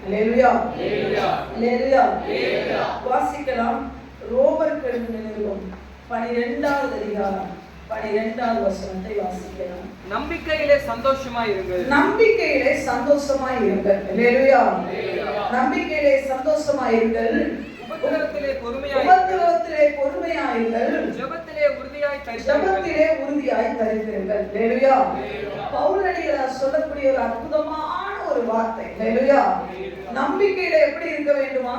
அல்லேலூயா, அல்லேலூயா. வாசிக்கலாம். ரோமருக்கு எழுதின நிருபம் 12வது அதிகாரம் 12வது வசனத்தை வாசிக்கலாம். நம்பிக்கையிலே சந்தோஷமாய் இருங்கள். நம்பிக்கையிலே சந்தோஷமாய் இருங்கள். அல்லேலூயா. நம்பிக்கையிலே சந்தோஷமாய் இருங்கள். உபத்திரவத்திலே பொறுமையாய் இருங்கள். ஜெபத்திலே உறுதியாய் தரித்திருங்கள். அல்லேலூயா. பவுலடிகளார் சொல்லக்கூடிய ஒரு அற்புதமான ஒரு வார்த்தை. அல்லேலூயா. நம்பிக்கையில எப்படி இருக்க வேண்டுமா?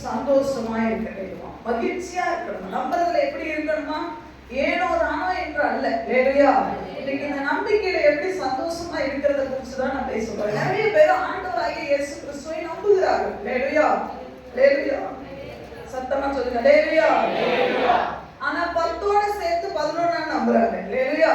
சந்தோஷமா இருக்க வேண்டுமா? மகிழ்ச்சியா இருக்கணும். நம்புறதுல எப்படி இருக்கணுமா? ஏனோ தானோ என்று அல்ல. அல்லேலூயா. இன்னைக்கு இந்த நம்பிக்கையில எப்படி சந்தோஷமா இருக்கிறத குறித்து தான் நான் பேச போறேன். நிறைய பேர் ஆண்டவராகிய இயேசு கிறிஸ்துவை நம்புகிறார்கள். அல்லேலூயா, அல்லேலூயா. சத்தமா சொல்லுங்க. அல்லேலூயா. ஆனா 10ஓட சேர்த்து 11 நம்புறாங்க. அல்லேலூயா.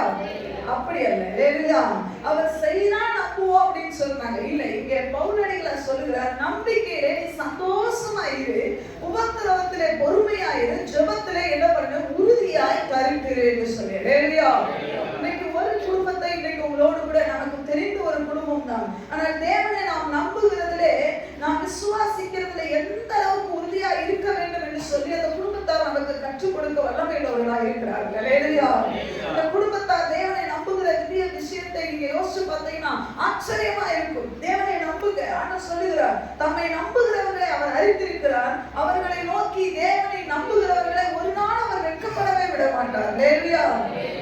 அப்படி அல்ல. அல்லேலூயா. அவர் செய்தா நம்புவோம் அப்படின்னு சொல்றாங்க. இல்ல, இங்க பவுலடிகளார் சொல்லுகிறார், நம்பிக்கையிலே நீ சந்தோஷமா இரு, உபத்திரவத்திலே பொறுமையாயிரு, ஜெபத்திலே என்ன பண்ணு, உறுதியாய் தரித்திரு என்று சொல்லி. அல்லேலூயா. இன்னைக்கு ஒரு குடும்பத்தை இன்னைக்கு உங்களோடு கூட நமக்கு தெரிந்த ஒரு குடும்பம் தான். ஆனால் தேவனை நாம் நம்புகிறதிலே, நாம் விசுவாசிக்கிறதுல எந்த அளவுக்கு உறுதியா இருக்க வேண்டும் என்று சொல்லி அந்த குடும்பத்தார் நமக்கு கற்றுக் கொடுக்க வல்லமையுள்ளவர்களாக இருக்கிறார்கள். அல்லேலூயா. இந்த குடும்பத்தார் தேவனை நம்புகிற விஷயத்தை நீங்க யோசிச்சு பார்த்தீங்கன்னா ஆச்சரியமா இருக்கும். தேவனை நம்புங்க. ஆண்டவர் சொல்லுகிறார், தம்மை நம்புகிறவர்களை அவர் அறிந்திருக்கிறார். அவர்களை நோக்கி தேவனை நம்புகிறவர்களை ஒரு நாள் அவர் வெட்கப்படவே விட மாட்டார். அல்லேலூயா.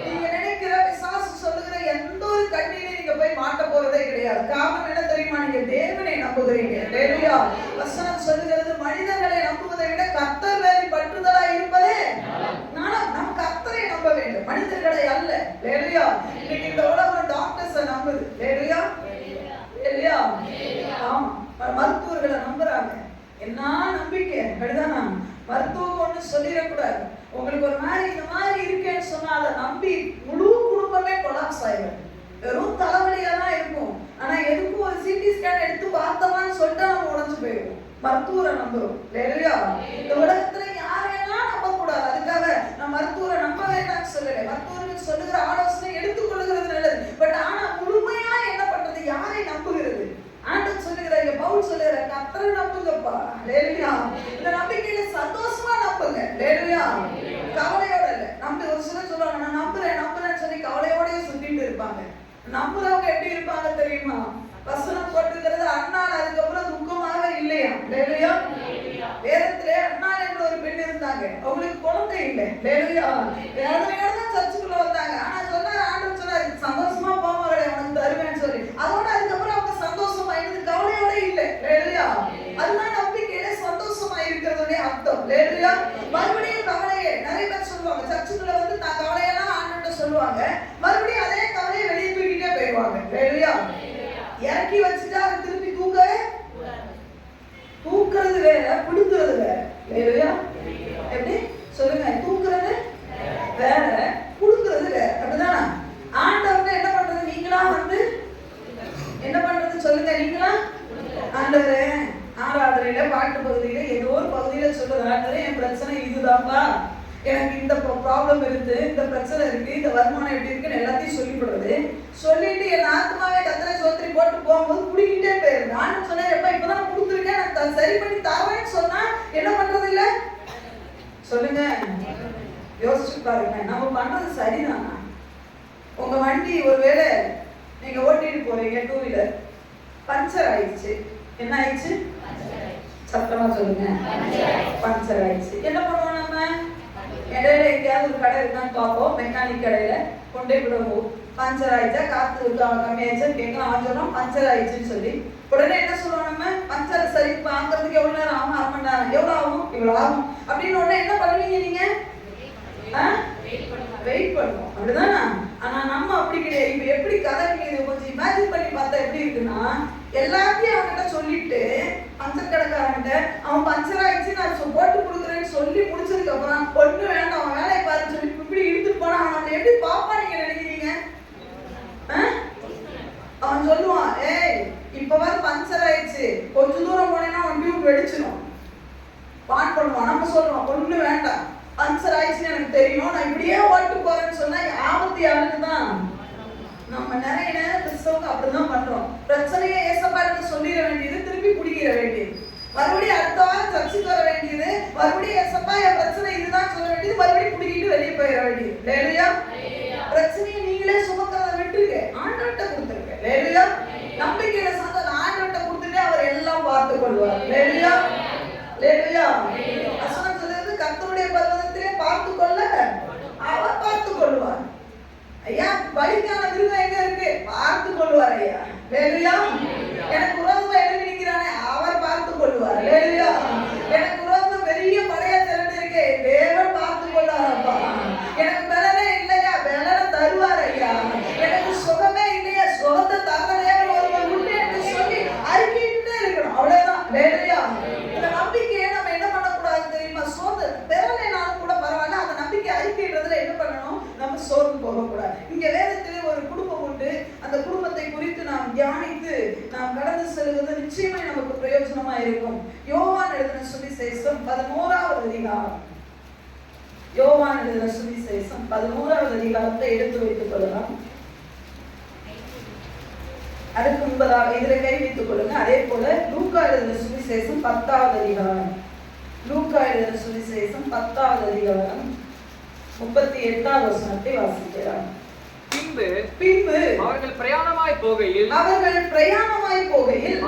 நீங்க நினைக்கிற பிசாசு சொல்லுகிற எந்த ஒரு கண்ணிலையும் நீங்க போய் மாட்ட போறதே கிடையாது. காரணம் என்ன தெரியுமா? நீங்க தேவனை நம்புகிறீங்க. அல்லேலூயா. வசனம் சொல்லுகிறது, மனிதர்களை நம்புவதை விட கர்த்தர் மேல் பற்றுதலா இருப்பதே நம்ம கர்த்தரை நம்ப வேண்டும், மனிதர்களை அல்ல. அல்லேலூயா. இன்னைக்கு இந்த உலகம் டாக்டர்ஸை நம்புது. அல்லேலூயா, அல்லேலூயா. ஆமா, மருத்துவர்களை நம்புறாங்க. என்ன நம்பிக்கை? அப்படிதானா? மருத்துவம் ஒண்ணு சொல்லிடக்கூடாது. உங்களுக்கு ஒரு மாதிரி இந்த மாதிரி இருக்கேன்னு சொன்னா அதை நம்பி முழு குடும்பமே கொலாப்ஸ் ஆயிடும். வெறும் தலைவலியா தான் இருக்கும். ஆனா எதுக்கும் ஒரு சிடி ஸ்கேன் எடுத்து பார்த்தோம்னு சொல்லிட்டு நம்ம உடஞ்சு போயிடுவோம். மருத்துவரை நம்புறோம். இல்லையா? இந்த உலகத்துல யாரையெல்லாம் நம்ப கூடாது. அதுக்காக நான் மருத்துவரை நம்ப வேண்டாம்னு சொல்லல. மருத்துவர்கள் சொல்லுகிற ஆலோசனை எடுத்துக்கொள்ளுகிறது நல்லது. பட் ஆனா முழுமையா என்ன பண்றது? யாரை நம்புகிறது? ஆண்டவர் சொல்லுகிறார், பவுல் சொல்லுகிறார், கர்த்தரை நம்புங்கப்பா. அல்லேலூயா. இந்த நம்பிக்கையில சந்தோஷமா நம்புங்க. அல்லேலூயா. கவலையோட இல்ல. நம்பி ஒரு சிலர் சொல்லுவாங்க, நான் நம்புறேன்னு சொல்லி கவலையோடயே சுத்திட்டு இருப்பாங்க. நம்புறவங்க எப்படி இருப்பாங்க தெரியுமா? வசனம் போட்டுக்கிறது, அண்ணால் அதுக்கப்புறம் துக்கமாக இல்லையா? அல்லேலூயா. வேதத்திலே அண்ணால் என்ற ஒரு பெண் இருந்தாங்க. அவங்களுக்கு குழந்தை இல்லை. அல்லேலூயா. வேதனையோட தான் சர்ச்சுக்குள்ள வந்தாங்க. ஆனா சொன்னார், ஆண்டவர் சொன்னார், சந்தோஷமா போவாங்களே உனக்கு தருவேன்னு சொல்லி. அதோட அதுக்கப்புறம் அவங்க சந்தோஷமா இருந்து கவலையோட இல்லை. அல்லேலூயா. அதுதான் நம்பிக்கையில சந்தோஷமா இருக்கிறதுடைய அர்த்தம். அல்லேலூயா. மறுபடியும் கவலையே நிறைய பேர் சொல்லுவாங்க. சர்ச்சுக்குள்ள வந்து நான் கவலையெல்லாம் ஆண்டவர்கிட்ட சொல்லுவாங்க. மறுபடியும் அதே கவலையை வெளியே தூக்கிட்டே போயிடுவாங்க. அல்லேலூயா. இறக்கி வச்சுட்டா அது திருப்பி தூக்குறது வேற, புடுங்குறது வேற. இல்லையா? எப்படி சொல்லுங்க? தூக்குறது வேற, புடுங்குறது வேற. அப்படிதானா? ஆண்டவர்கிட்ட என்ன பண்றது? நீங்களா வந்து என்ன பண்றது சொல்லுங்க? நீங்களா ஆண்டவரே ஆராதனையில பாட்டு பகுதியில ஏதோ ஒரு பகுதியில சொல்றது, ஆண்டவரே என் பிரச்சனை இதுதான்ப்பா, எனக்கு இந்த ப்ராப்ளம் இருக்கு, இந்த பிரச்சனை இருக்கு, இந்த வருமானம் எப்படி இருக்குன்னு எல்லாத்தையும் சொல்லிவிடுறது. சொல்லிட்டு என் ஆத்மாவே கர்த்தரை சோத்திரி போட்டு போகும்போது குடிக்கிட்டே போயிருது. ஆண்டு சொன்னா, எப்ப இப்பதான் கொடுத்துருக்கேன், நான் சரி பண்ணி தரேன்னு சொன்னா என்ன பண்றது? இல்ல சொல்லுங்க, யோசிச்சு பாருங்க. நம்ம பண்றது சரிதானா? உங்க வண்டி ஒருவேளை நீங்க ஓட்டிட்டு போறீங்க, 2 வீலர் பஞ்சர் ஆயிடுச்சு. என்ன ஆயிடுச்சு? சத்தமா சொல்லுங்க. பஞ்சர் ஆயிடுச்சு. என்ன பண்ணுவோம்? நம்ம இடையில எங்கேயாவது ஒரு கடை இருக்கான்னு பார்ப்போம். மெக்கானிக் கடையில கொண்டே விடுவோம். பஞ்சர் ஆயிடுச்சா, காத்து கம்மியாயிடுச்சா கேட்கலாம். அவன் சொன்னோம் பஞ்சர் ஆயிடுச்சுன்னு சொல்லி உடனே என்ன சொல்லுவோம்? நம்ம பஞ்சர் சரி வாங்குறதுக்கு எவ்வளவு நேரம் ஆகும்? 1/2 மணி நேரம். எவ்வளவு ஆகும்? இவ்வளவு ஆகும் அப்படின்னு உடனே என்ன பண்ணுவீங்க? நீங்க வெயிட் பண்ணுவோம். அப்படிதானா? ஆனா நம்ம அப்படி கிடையாது. இப்ப எப்படி கதை நீங்க கொஞ்சம் இமேஜின் பண்ணி பார்த்தா எப்படி இருக்குன்னா, எல்லாத்தையும் அவன்கிட்ட சொல்லிட்டு பஞ்சர் கடைக்காரன்கிட்ட அவன் பஞ்சர் ஆயிடுச்சு நான் போட்டு கொடுக்குறேன்னு சொல்லி முடிச்சதுக்கு அப்புறம் ஒண்ணு வேண்டாம் அவன் வேலையை பாருன்னு சொல்லி இப்படி இழுத்துட்டு போனா அவன் எப்படி பாப்பா நீங்க நினைக்கிறீங்க? அவன் சொல்லுவான், ஏய் இப்பவாது பஞ்சர் ஆயிடுச்சு, கொஞ்ச தூரம் போனேன்னா அவன் டியூப் வெடிச்சிடும், பான் பண்ணுவான். நம்ம சொல்லுவோம் ஒண்ணு வேண்டாம், பஞ்சர் ஆயிடுச்சுன்னு எனக்கு தெரியும், நான் இப்படியே ஓட்டு போறேன்னு சொன்னா ஆபத்து யாருக்கு தான்? நம்ம நிறைய நேரம் கிறிஸ்தவங்க அப்படிதான் பண்றோம். பிரச்சனையை ஏசப்பான்னு சொல்லிட வேண்டியது, திருப்பி குடிக்கிற வேண்டியது. மறுபடியும் அடுத்த வாரம் சர்ச்சுக்கு வர வேண்டியது, மறுபடியும் ஏசப்பா என் பிரச்சனை இதுதான் சொல்ல வேண்டியது, மறுபடியும் குடிக்கிட்டு வெளியே போயிட வேண்டியது. லேலுயா. பிரச்சனையை நீங்களே சுமக்கிறத விட்டுருங்க, ஆண்டவர்கிட்ட கொடுத்துருங்க. லேலுயா. நம்பிக்கையில சந்தோஷம் ஆண்டவர்கிட்ட கொடுத்துட்டு அவர் எல்லாம் பார்த்து கொள்வார். லேலுயா. லேலுயா. வசனம் சொல்றது கர்த்தருடைய பர்வதத்திலே பார்த்து கொள்ள அவர் பார்த்து கொள்வார். ஐயா பலிக்கான மிருகம் எங்க இருக்கு? பார்த்து கொள்வார் ஐயா. லேலுயா. எனக்கு உறவு எழுதி நிற்கிறானே அவர் பார்த்து கொள்வார். லேலுயா. எனக்கு உறவு பெரிய படைய திரண்டு இருக்கு, தேவன் பார்த்து கொள்வாரப்பா. எனக்கு பலனே இல்லையா, பலனை தருவார் ஐயா. எனக்கு சுகமே இல்லையா, சுகத்தை தரதேவன் ஒருவர் உண்டு என்று சொல்லி அறிக்கையிட்டே இருக்கணும். அவ்வளவுதான். லேலுயா. இந்த நம்பிக்கையை நம்ம என்ன பண்ணக்கூடாது தெரியுமா? சோர்ந்து பெறலைனாலும் கூட பரவாயில்ல, அந்த நம்பிக்கை அறிக்கைன்றதுல என்ன பண்ணணும்? நம்ம சோர்ந்து போகக்கூடாது. இங்க வேதத்திலே ஒரு குடும்பம் உண்டு. அந்த குடும்பத்தை குறித்து நாம் தியானித்து நாம் கடந்து செல்வது நிச்சயமாய் நமக்கு பிரயோஜனமா இருக்கும். யோவான் எழுதின சுவிசேஷம் 11வது அதிகாரம். யோவான் எழுதின சுவிசேஷம் 11வது அதிகாரத்தை எடுத்து வைத்துக் கொள்ளலாம். அதுக்கு முன்பதாக இதுல கை வைத்துக் கொள்ளுங்க. அதே போல லூக்கா எழுதின சுவிசேஷம் 10வது அதிகாரம். லூக்கா எழுதின சுவிசேஷம் 10வது அதிகாரம் 38வது வசனத்தை வாசிக்கிறார். பின்பு அவர்கள் பிரயாணமாய் போகையில்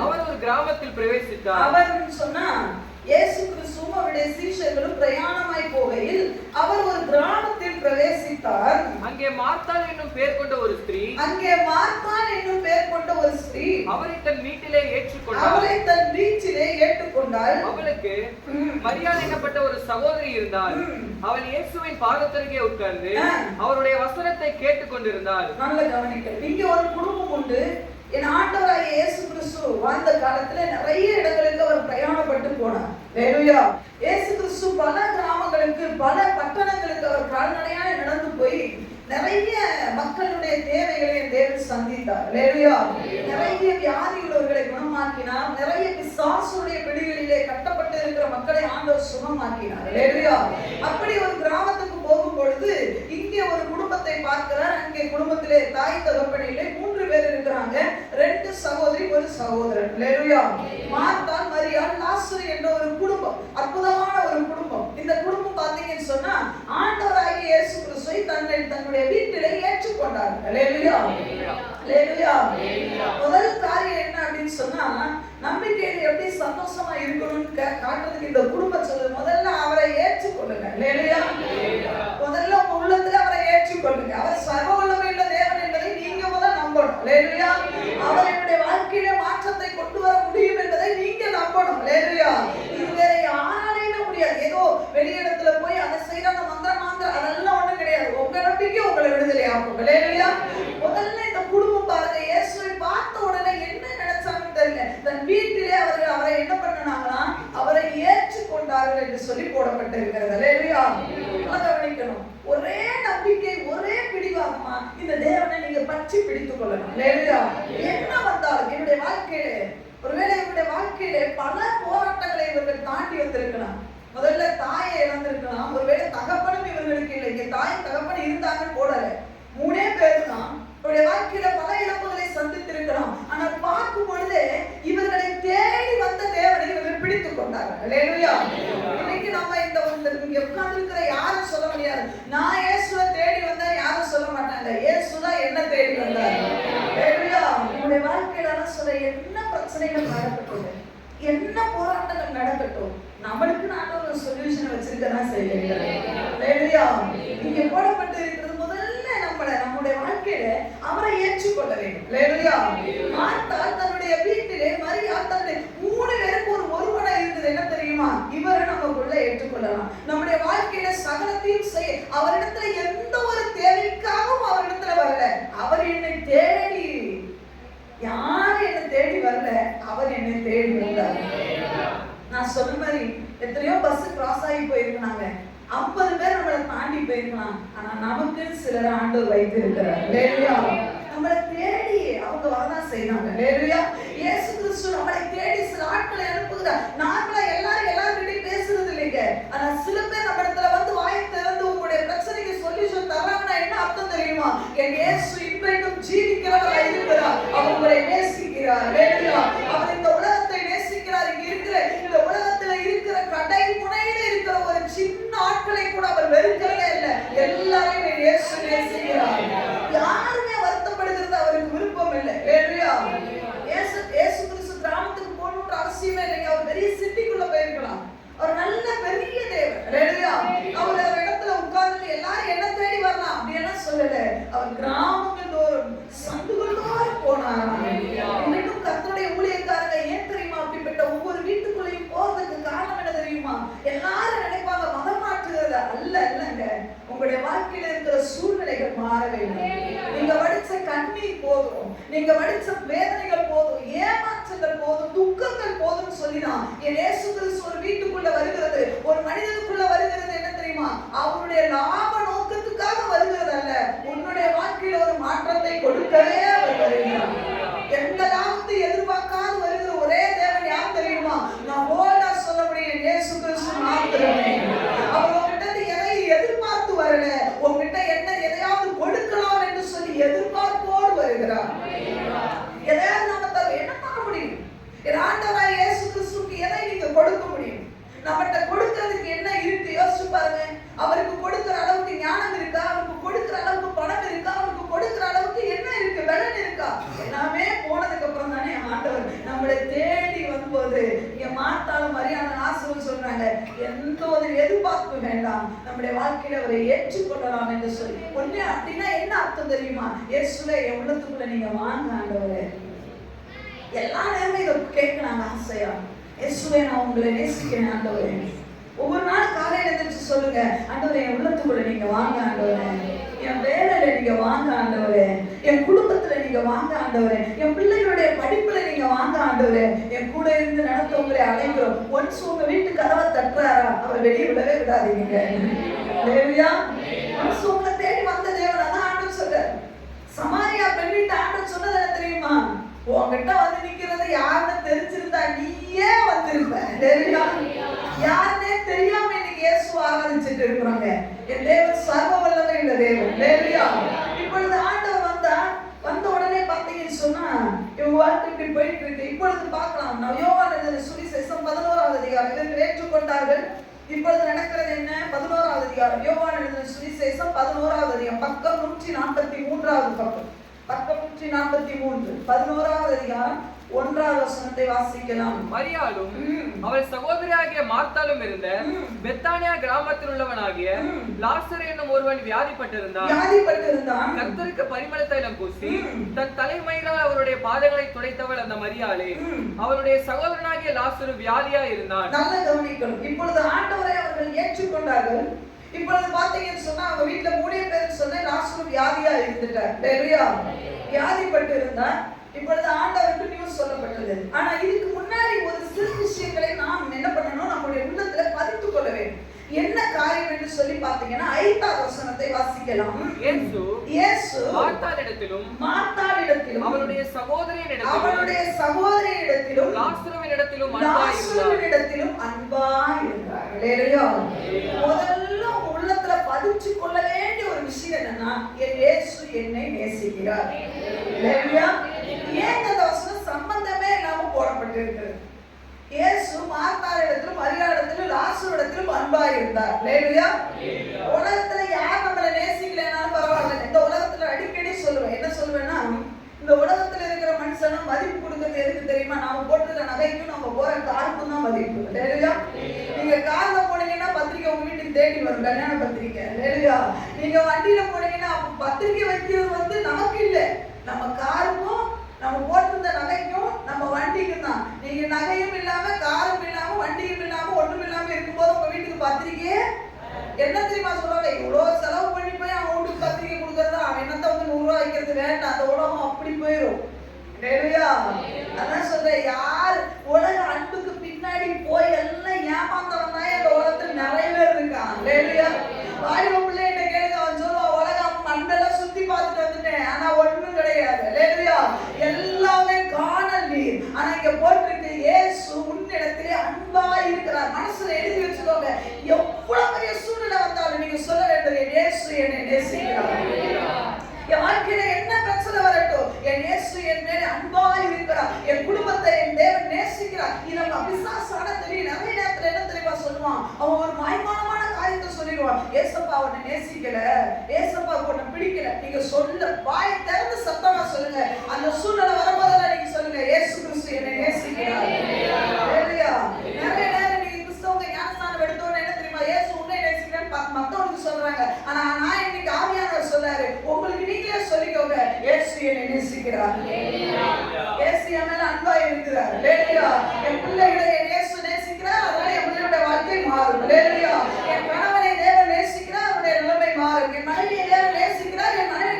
அவர் ஒரு கிராமத்தில் பிரவேசித்தார். அவர் சொன்னா இயேசு கிறிஸ்துவும் அவருடைய சீஷர்களும் பிரயாணமாய் போகையில் அவர் ஒரு கிராமத்தில் பிரவேசித்தார். அங்கே மார்த்தாள் என்னும் பெயர் கொண்ட ஒரு ஸ்திரீ அவரை தன் வீட்டிலே ஏற்றுக்கொண்டாள். அவளுக்கு மரியாள் என்னப்பட்ட ஒரு சகோதரி இருந்தாள். அவள் இயேசுவின் பாதத்தருகே உட்கார்ந்து அவருடைய வசனத்தை கேட்டுக் கொண்டிருந்தாள். நல்ல கவனிக்க. இங்க ஒரு குடும்பம் உண்டு. என் ஆண்டவராகிய இயேசு கிறிஸ்து வாழ்ந்த காலத்துல நிறைய இடங்களுக்கு அவர் பிரயாணப்பட்டு போனார். ஹல்லேலூயா. இயேசு கிறிஸ்து பல கிராமங்களுக்கு பல பட்டணங்களுக்கு அவர் கால்நடையாக நடந்து போய் நிறைய மக்களுடைய தேவைகளை தேவன் சந்தித்தார். ஹல்லேலூயா. நிறைய வியாதி உள்ளவர்களை குணமாக்கினார். நிறைய பிசாசுடைய பிடிகளிலே கட்டப்பட்டு இருக்கிற மக்களை ஆண்டவர் சுகமாக்கினார். ஹல்லேலூயா. அப்படி ஒரு கிராமத்துக்கு போகும் பொழுது இங்கே ஒரு குடும்பத்தை பார்க்கிறார். அங்கே குடும்பத்திலே தாய் தகப்பனிலே 3 பேர் இருக்கிறாங்க. 2 சகோதரி, ஒரு சகோதரன். ஹல்லேலூயா. மார்த்தாள், மரியாள், லாசரு என்ற ஒரு குடும்பம், அற்புதமான ஒரு குடும்பம். இந்த குடும்பம் பார்த்தீங்கன்னு சொன்னா ஆண்டவராகிய இயேசு கிறிஸ்துவை தன்னுடைய வீட்டிலே ஏற்றுக்கொண்டார். ஹல்லேலூயா. ஹல்லேலூயா. முதல் காரியம் என்ன அப்படின்னு சொன்னா நம்பிக்கையில எப்படி சந்தோஷமா இருக்கணும்னு காட்டுறதுக்கு இந்த குடும்பம் சொல்லுது. முதல்ல அவரை ஏற்றுக்கொள்ளுங்க. ஹல்லேலூயா. முதல்ல உங்க உள்ளத்துல அவரை ஏற்றுக்கொள்ளுங்க. அவர் சர்வ வல்லமையுள்ள தேவன் என்பதை நீங்க முதல்ல நம்பணும். ஹல்லேலூயா. அவர் என்னுடைய வாழ்க்கையில மாற்றத்தை கொண்டு வர முடியும் என்பதை நீங்க நம்பணும். ஹல்லேலூயா. இது வேற யாராலையும் முடியாது. ஏதோ வெளியிடத்துல போய் அதை செய்யறாங்க மந்திரம் அதெல்லாம் ஒண்ணும் கிடையாது. உங்க நம்பிக்கை உங்களை விடுதலை ஆகும். ஹல்லேலூயா. முதல்ல இந்த குடும்பம் பாருங்க, இயேசுவை பார்த்த உடனே என்ன நினைச்சாங்கன்னு தெரியல. தன் வீட்டிலே அவரை என்ன பண்ணாங்கன்னா அவரை ஏற்றுக்கொண்டார்கள் என்று சொல்லி போடப்பட்டிருக்கிறது. ஹல்லேலூயா. கவனிக்கணும். ஒரே நம்பிக்கை, ஒரே பிடிவாதமா இந்த தேவனை நீங்க பற்றி பிடித்துக் கொள்ளணும். ஹல்லேலூயா. என்ன வந்தாலும் என்னுடைய வாழ்க்கையில ஒருவேளை என்னுடைய வாழ்க்கையில பல போராட்டங்களை இவர்கள் தாண்டி வந்திருக்கலாம். முதல்ல தாயை இழந்திருக்கலாம். ஒருவேளை தகப்பனும் இவர்களுக்கு இல்லை. இங்க தாய் தகப்பன் இருந்தாங்கன்னு போடல, 3 பேர் தான். இவருடைய வாழ்க்கையில பல இழப்புகளை சந்தித்திருக்கலாம். ஆனால் பார்க்கும் பொழுது இவர்களை தேடி வந்த தேவனை இவர்கள் பிடித்துக் கொண்டார்கள். ஹல்லேலூயா. இன்னைக்கு நம்ம இந்த இங்க உட்கார்ந்து இருக்கிற யாரும் சொல்ல முடியாது நான் இயேசுவை தேடி வந்தா, யாரும் சொல்ல மாட்டாங்க இயேசுதான் என்ன தேடி வந்தார். ஹல்லேலூயா. உங்களுடைய வாழ்க்கையில சொல்ல என்ன பிரச்சனைகள் நடக்கட்டும், என்ன போராட்டங்கள் நடக்கட்டும், நம்மளுக்கு நான் ஒரு சொல்யூஷன் வச்சிருக்கதான் செய்யறேன். ஹல்லேலூயா. இங்க போடப்பட்டு இருக்கிறது முதல்ல நம்முடைய வாழ்க்கையில அவரை ஏற்றுக்கொள்ள வேண்டும். ஹல்லேலூயா. மார்த்தாள் தன்னுடைய வீட்டிலே, மரியாள் தன்னுடைய 3 பேருக்கு ஒரு ஒருவனா இருந்தது. என்ன தெரியுமா? இவரை நமக்குள்ள ஏற்றுக்கொள்ளலாம். நம்முடைய வாழ்க்கையில சகலத்தையும் செய்ய அவரிடத்துல எந்த ஒரு தேவைக்காகவும் அவரிடத்துல வரல. அவர் என்னை தேடி, யாரும் என்னை தேடி வரல, அவர் என்னை தேடி வந்தார். நான் சொன்ன மாதிரி எத்தனையோ பஸ் கிராஸ் ஆகி போயிருக்காங்க. 50 பேர் நம்மளை தாண்டி போயிருக்கலாம். ஆனா நமக்கு சிலர் ஆண்டவர் வைத்திருக்கிறார். ஹல்லேலூயா. நம்மளை தேடி அவங்க வரதான் செய்யறாங்க. ஹல்லேலூயா. இயேசு கிறிஸ்து நம்மளை தேடி சில ஆட்களை அனுப்புகிறார். நார்மலா எல்லார்கிட்டையும் பேசுறது இல்லைங்க. ஆனா சில பேர் நம்ம இடத்துல வந்து வாயை திறந்து உங்களுடைய பிரச்சனைக்கு சொல்யூஷன் தர்றாங்கன்னா என்ன அர்த்தம் தெரியுமா? என் இயேசு இன்றைக்கும் ஜீவிக்கிறவராய் இருக்கிறார். அவர் உங்களை நேசிக்கிறார். வேண்டும். நீங்க வடிச்ச கண்ணீர் போதும், நீங்க வடிச்ச வேதனைகள் போதும், ஏமாற்றங்கள் போதும், துக்கங்கள் போதும் சொல்லிதான் என் இயேசு கிறிஸ்து ஒரு வீட்டுக்குள்ள வருகிறது, ஒரு மனிதனுக்குள்ள வருகிறது. என்ன தெரியுமா? அவருடைய லாப நோக்கத்துக்காக வருகிறது அல்ல, உன்னுடைய வாழ்க்கையில ஒரு மாற்றத்தை கொடுக்கவே அவர் வருகிறார். எந்த லாபத்தை எதிர்பார்க்காத வருகிற ஒரே தேவன் யார் தெரியுமா? நான் போல்டா சொல்ல முடியும், இயேசு கிறிஸ்து மாத்திரமே. அவர் உங்ககிட்ட எதை எதிர்பார்த்து வரல, உங்ககிட்ட என்ன எதையாவது கொடுக்கலாம் என்று சொல்லி எதிர்பார்ப்போடு வருகிறார். எதையாவது நம்ம என்ன பண்ண முடியும்? ஆண்டவராய் இயேசு கிறிஸ்துவுக்கு எதை நீங்க கொடுக்க முடியும்? நம்மகிட்ட கொடுக்கிறதுக்கு என்ன இருக்கு யோசிச்சு பாருங்க. அவருக்கு கொடுக்கிற அளவுக்கு ஞானம் இருக்கா? அவருக்கு கொடுக்கிற அளவுக்கு பணம் இருக்கா? அவருக்கு கொடுக்கிற அளவுக்கு என்ன இருக்கு? பலன் இருக்கா? எல்லாமே போனதுக்கு அப்புறம் தானே ஆண்டவர் நம்மளை தேடி வரும்போது இங்க மார்த்தாலும் மரியாதை ஆசிரியர் சொல்றாங்க, எந்த ஒரு எதிர்பார்ப்பு வேண்டாம், நம்முடைய வாழ்க்கையில அவரை ஏற்றுக்கொள்ளலாம் என்று சொல்லி. ஒண்ணு அப்படின்னா என்ன அர்த்தம் தெரியுமா? இயேசுவே என் உள்ளத்துக்குள்ள நீங்க வாங்க ஆண்டவரே. எல்லா நேரமும் இதை கேட்கலாங்க ஆசையா, இயேசுவே நான் உங்களை நேசிக்கிறேன் ஆண்டவரே. ஒவ்வொரு நாள் காலையில எழுந்திரிச்சு சொல்லுங்க, ஆண்டவரே என் உள்ளத்துக்குள்ள நீங்க வாங்க ஆண்டவரே, என் வேலையில நீங்க வாங்க ஆண்டவரே, என் குடும்பத்துல நீங்க வாங்க ஆண்டவரே, என் பிள்ளைகளுடைய படிப்புல நீங்க வாங்க ஆண்டவரே, என் கூட இருந்து நடத்த உங்களை அழைக்கிறோம். ஒன்ஸ் உங்க வீட்டு கதவை தட்டுறாரா, அவர் வெளியே விடவே விடாதீங்க. தேவையா? ஒன்ஸ் உங்களை தேடி வந்த தேவன் அதான் ஆண்டவர் சொல்றார். சமாரியா பெண் வீட்டு ஆண்டவர் சொன்னது என்ன தெரியுமா? உங்ககிட்ட வந்து நிக்கிறது யாருன்னு தெரிஞ்சிருந்தா நீயே வந்திருப்ப. யாருன்னே தெரியாம இன்னைக்கு இயேசு ஆராதிச்சுட்டு இருக்கிறாங்க. என் தேவன் சர்வ வல்லமை உள்ள தேவன். இப்பொழுது ஆண்டவர் வந்த உடனே பார்த்தீங்கன்னு சொன்னா இவங்க வாழ்க்கை இப்படி போயிட்டு இருக்கு. இப்பொழுது பார்க்கலாம், நான் யோவான் எழுதின சுவிசேஷம் 11வது அதிகாரம் இதற்கு ஏற்றுக்கொண்டார்கள். இப்பொழுது நடக்கிறது என்ன? 11வது அதிகாரம் யோவான் எழுதின சுவிசேஷம் 11வது அதிகாரம் பக்கம் 143வது பக்கம். பக்கம் 143 11வது அதிகாரம் 1வது வசனத்தை வாசிக்கலாம். மரியாளும் அவள் சகோதரியாகிய மார்த்தாலும் இருந்த பெத்தானியா கிராமத்தில் உள்ளவனாகிய லாசர் என்னும் ஒருவன் வியாதிப்பட்டிருந்தான். கர்த்தருக்கு பரிமள தைலம் பூசி தன் தலைமயிரால் அவருடைய பாதங்களை துடைத்தவள் அந்த மரியாளே. அவருடைய சகோதரனாகிய லாசரு வியாதியா இருந்தான். நல்ல கவனிக்கணும். இப்பொழுது ஆண்டவரை அவர்கள் ஏற்றுக்கொண்டார்கள். இப்பொழுது பாத்தீங்கன்னு சொன்னா அவங்க வீட்டுல 3 பேர் சொன்ன லாசரு வியாதியா இருந்துட்டார். வியாதிப்பட்டு இருந்தார். இப்பொழுது ஆண்டவருக்கு நியூஸ் சொல்லப்பட்டது. ஆனா இதுக்கு முன்னாடி ஒரு சிறு விஷயங்களை நாம் என்ன பண்ணணும், நம்முடைய உள்ளத்துல பதித்துக் கொள்ள வேண்டும். என்ன காரியம் என்று சொல்லி பாத்தீங்கன்னா 5வது வசனத்தை வாசிக்கலாம். இயேசு மார்த்தாளிடத்திலும் அவருடைய சகோதரியிடத்திலும் லாசருவினிடத்திலும் அன்பாய் இருந்தார். முதல்ல உள்ளத்துல பதிச்சு கொள்ள வேண்டிய ஒரு விஷயம் என்னன்னா, என் இயேசு என்னை நேசிக்கிறார். ஏன் அந்த வசனம் சம்பந்தமே இல்லாம போடப்பட்டிருக்கிறது? இயேசு மார்த்தாளிடத்திலும் மரியாளிடத்திலும் லாசருவிடத்திலும் அன்பாய் இருந்தார். உலகத்துல யார் நம்மளை நேசிக்கலைனாலும் பரவாயில்ல. இந்த உலகத்துல அடிக்கடி சொல்லுவேன், என்ன சொல்லுவேன்னா, இந்த உலகத்துல இருக்கிற மனுஷனும் மதிப்பு கொடுக்கறது எதுக்கு தெரியுமா? நாம போட்டுருக்க நகைக்கும் நம்ம போற காருக்கும் தான் மதிப்பு. நீங்க கார்ல போனீங்கன்னா பத்திரிக்கை உங்க வீட்டுக்கு தேடி வரும், கல்யாண பத்திரிக்கை. நீங்க வண்டியில போனீங்கன்னா பத்திரிக்கை வைக்கிறது நமக்கு இல்லை, நம்ம காருக்கும் நம்ம போட்டிருந்த நகைக்கும் நம்ம வண்டிக்கும் தான். நீங்க நகையும் இல்லாம காரும் இல்லாம வண்டியும் இல்லாம ஒண்ணும் இல்லாம இருக்கும்போது உங்க வீட்டுக்கு பத்திரிக்கையே என்ன தெரியுமா சொல்றாங்க? இவ்வளவு செலவு பண்ணி போய் அவன் வீட்டுக்கு பத்திரிக்கை கொடுக்கறது, அவன் என்னத்த வந்து 100 ரூபாய் வைக்கிறது வேண்டாம், அந்த உலகம் அப்படி போயிடும். அதான் சொல்றேன், யார் உலக அன்புக்கு பின்னாடி போய் எல்லாம் ஏமாந்தவன் தான் இந்த உலகத்தில் நிறைய பேர் இருக்கான். வாலிப பிள்ளைகிட்ட கேளுங்க, அவன் சொல்லுவான், உலகம் அன்பெல்லாம் சுத்தி பார்த்துட்டு வந்துட்டேன், ஆனா ஒண்ணும் கிடையாது. எல்லாமே காணல் நீர். ஆனா இங்க போட்டிருக்கு, இயேசு உன்னிடத்திலே அன்பா இருக்கிறார். மனசுல எழுதி வச்சுக்கோங்க, எவ்வளவு பெரிய சூழ்நிலை வந்தாலும் நீங்க சொல்ல வேண்டும், என் இயேசு என்னை நேசிக்கிறார். என் வாழ்க்கையில என்ன பிரச்சனை வரட்டும், என் இயேசு என் மேல அன்பா இருக்கிறார், என் குடும்பத்தை என் தேவன் நேசிக்கிறார். இது நம்ம பிசாசான தெரியும். நிறைய நேரத்துல என்ன தெரியுமா சொல்லுவான், அவன் ஒரு மாய்மானமான காரியத்தை சொல்லிடுவான், ஏசப்பா உன்னை நேசிக்கல, ஏசப்பா உன்னை பிடிக்கல. நீங்க சொல்ல வாயை திறந்து சத்தமா சொல்லுங்க. அந்த சூழ்நிலை வரும்போதெல்லாம் நீங்க சொல்லுங்க, இயேசு கிறிஸ்து என்னை நேசிக்கிறார். நிறைய நேரம் நீங்க கிறிஸ்தவங்க ஞானஸ்நானம் எடுத்தோன்னு என்ன தெரியுமா, இயேசு உன்னை நேசிக்கிறான்னு மத்தவங்களுக்கு சொல்றாங்க. ஆனா நான் இன்னைக்கு ஆவியானவர் சொல்றாரு, உங்களுக்கு நீங்களே சொல்லிக்கோங்க, இயேசு என்னை நேசிக்கிறார். இயேசு என் மேல அன்பா இருக்கிறார். என் பிள்ளைகளை இயேசு நேசிக்கிறார், அதனால என் பிள்ளையோட வாழ்க்கை மாறும். என் கணவனை தேவன் நேசிக்கிறார், அவருடைய நிலைமை மாறும். என் மனைவியை தேவன் நேசிக்கிறார், என் மனைவி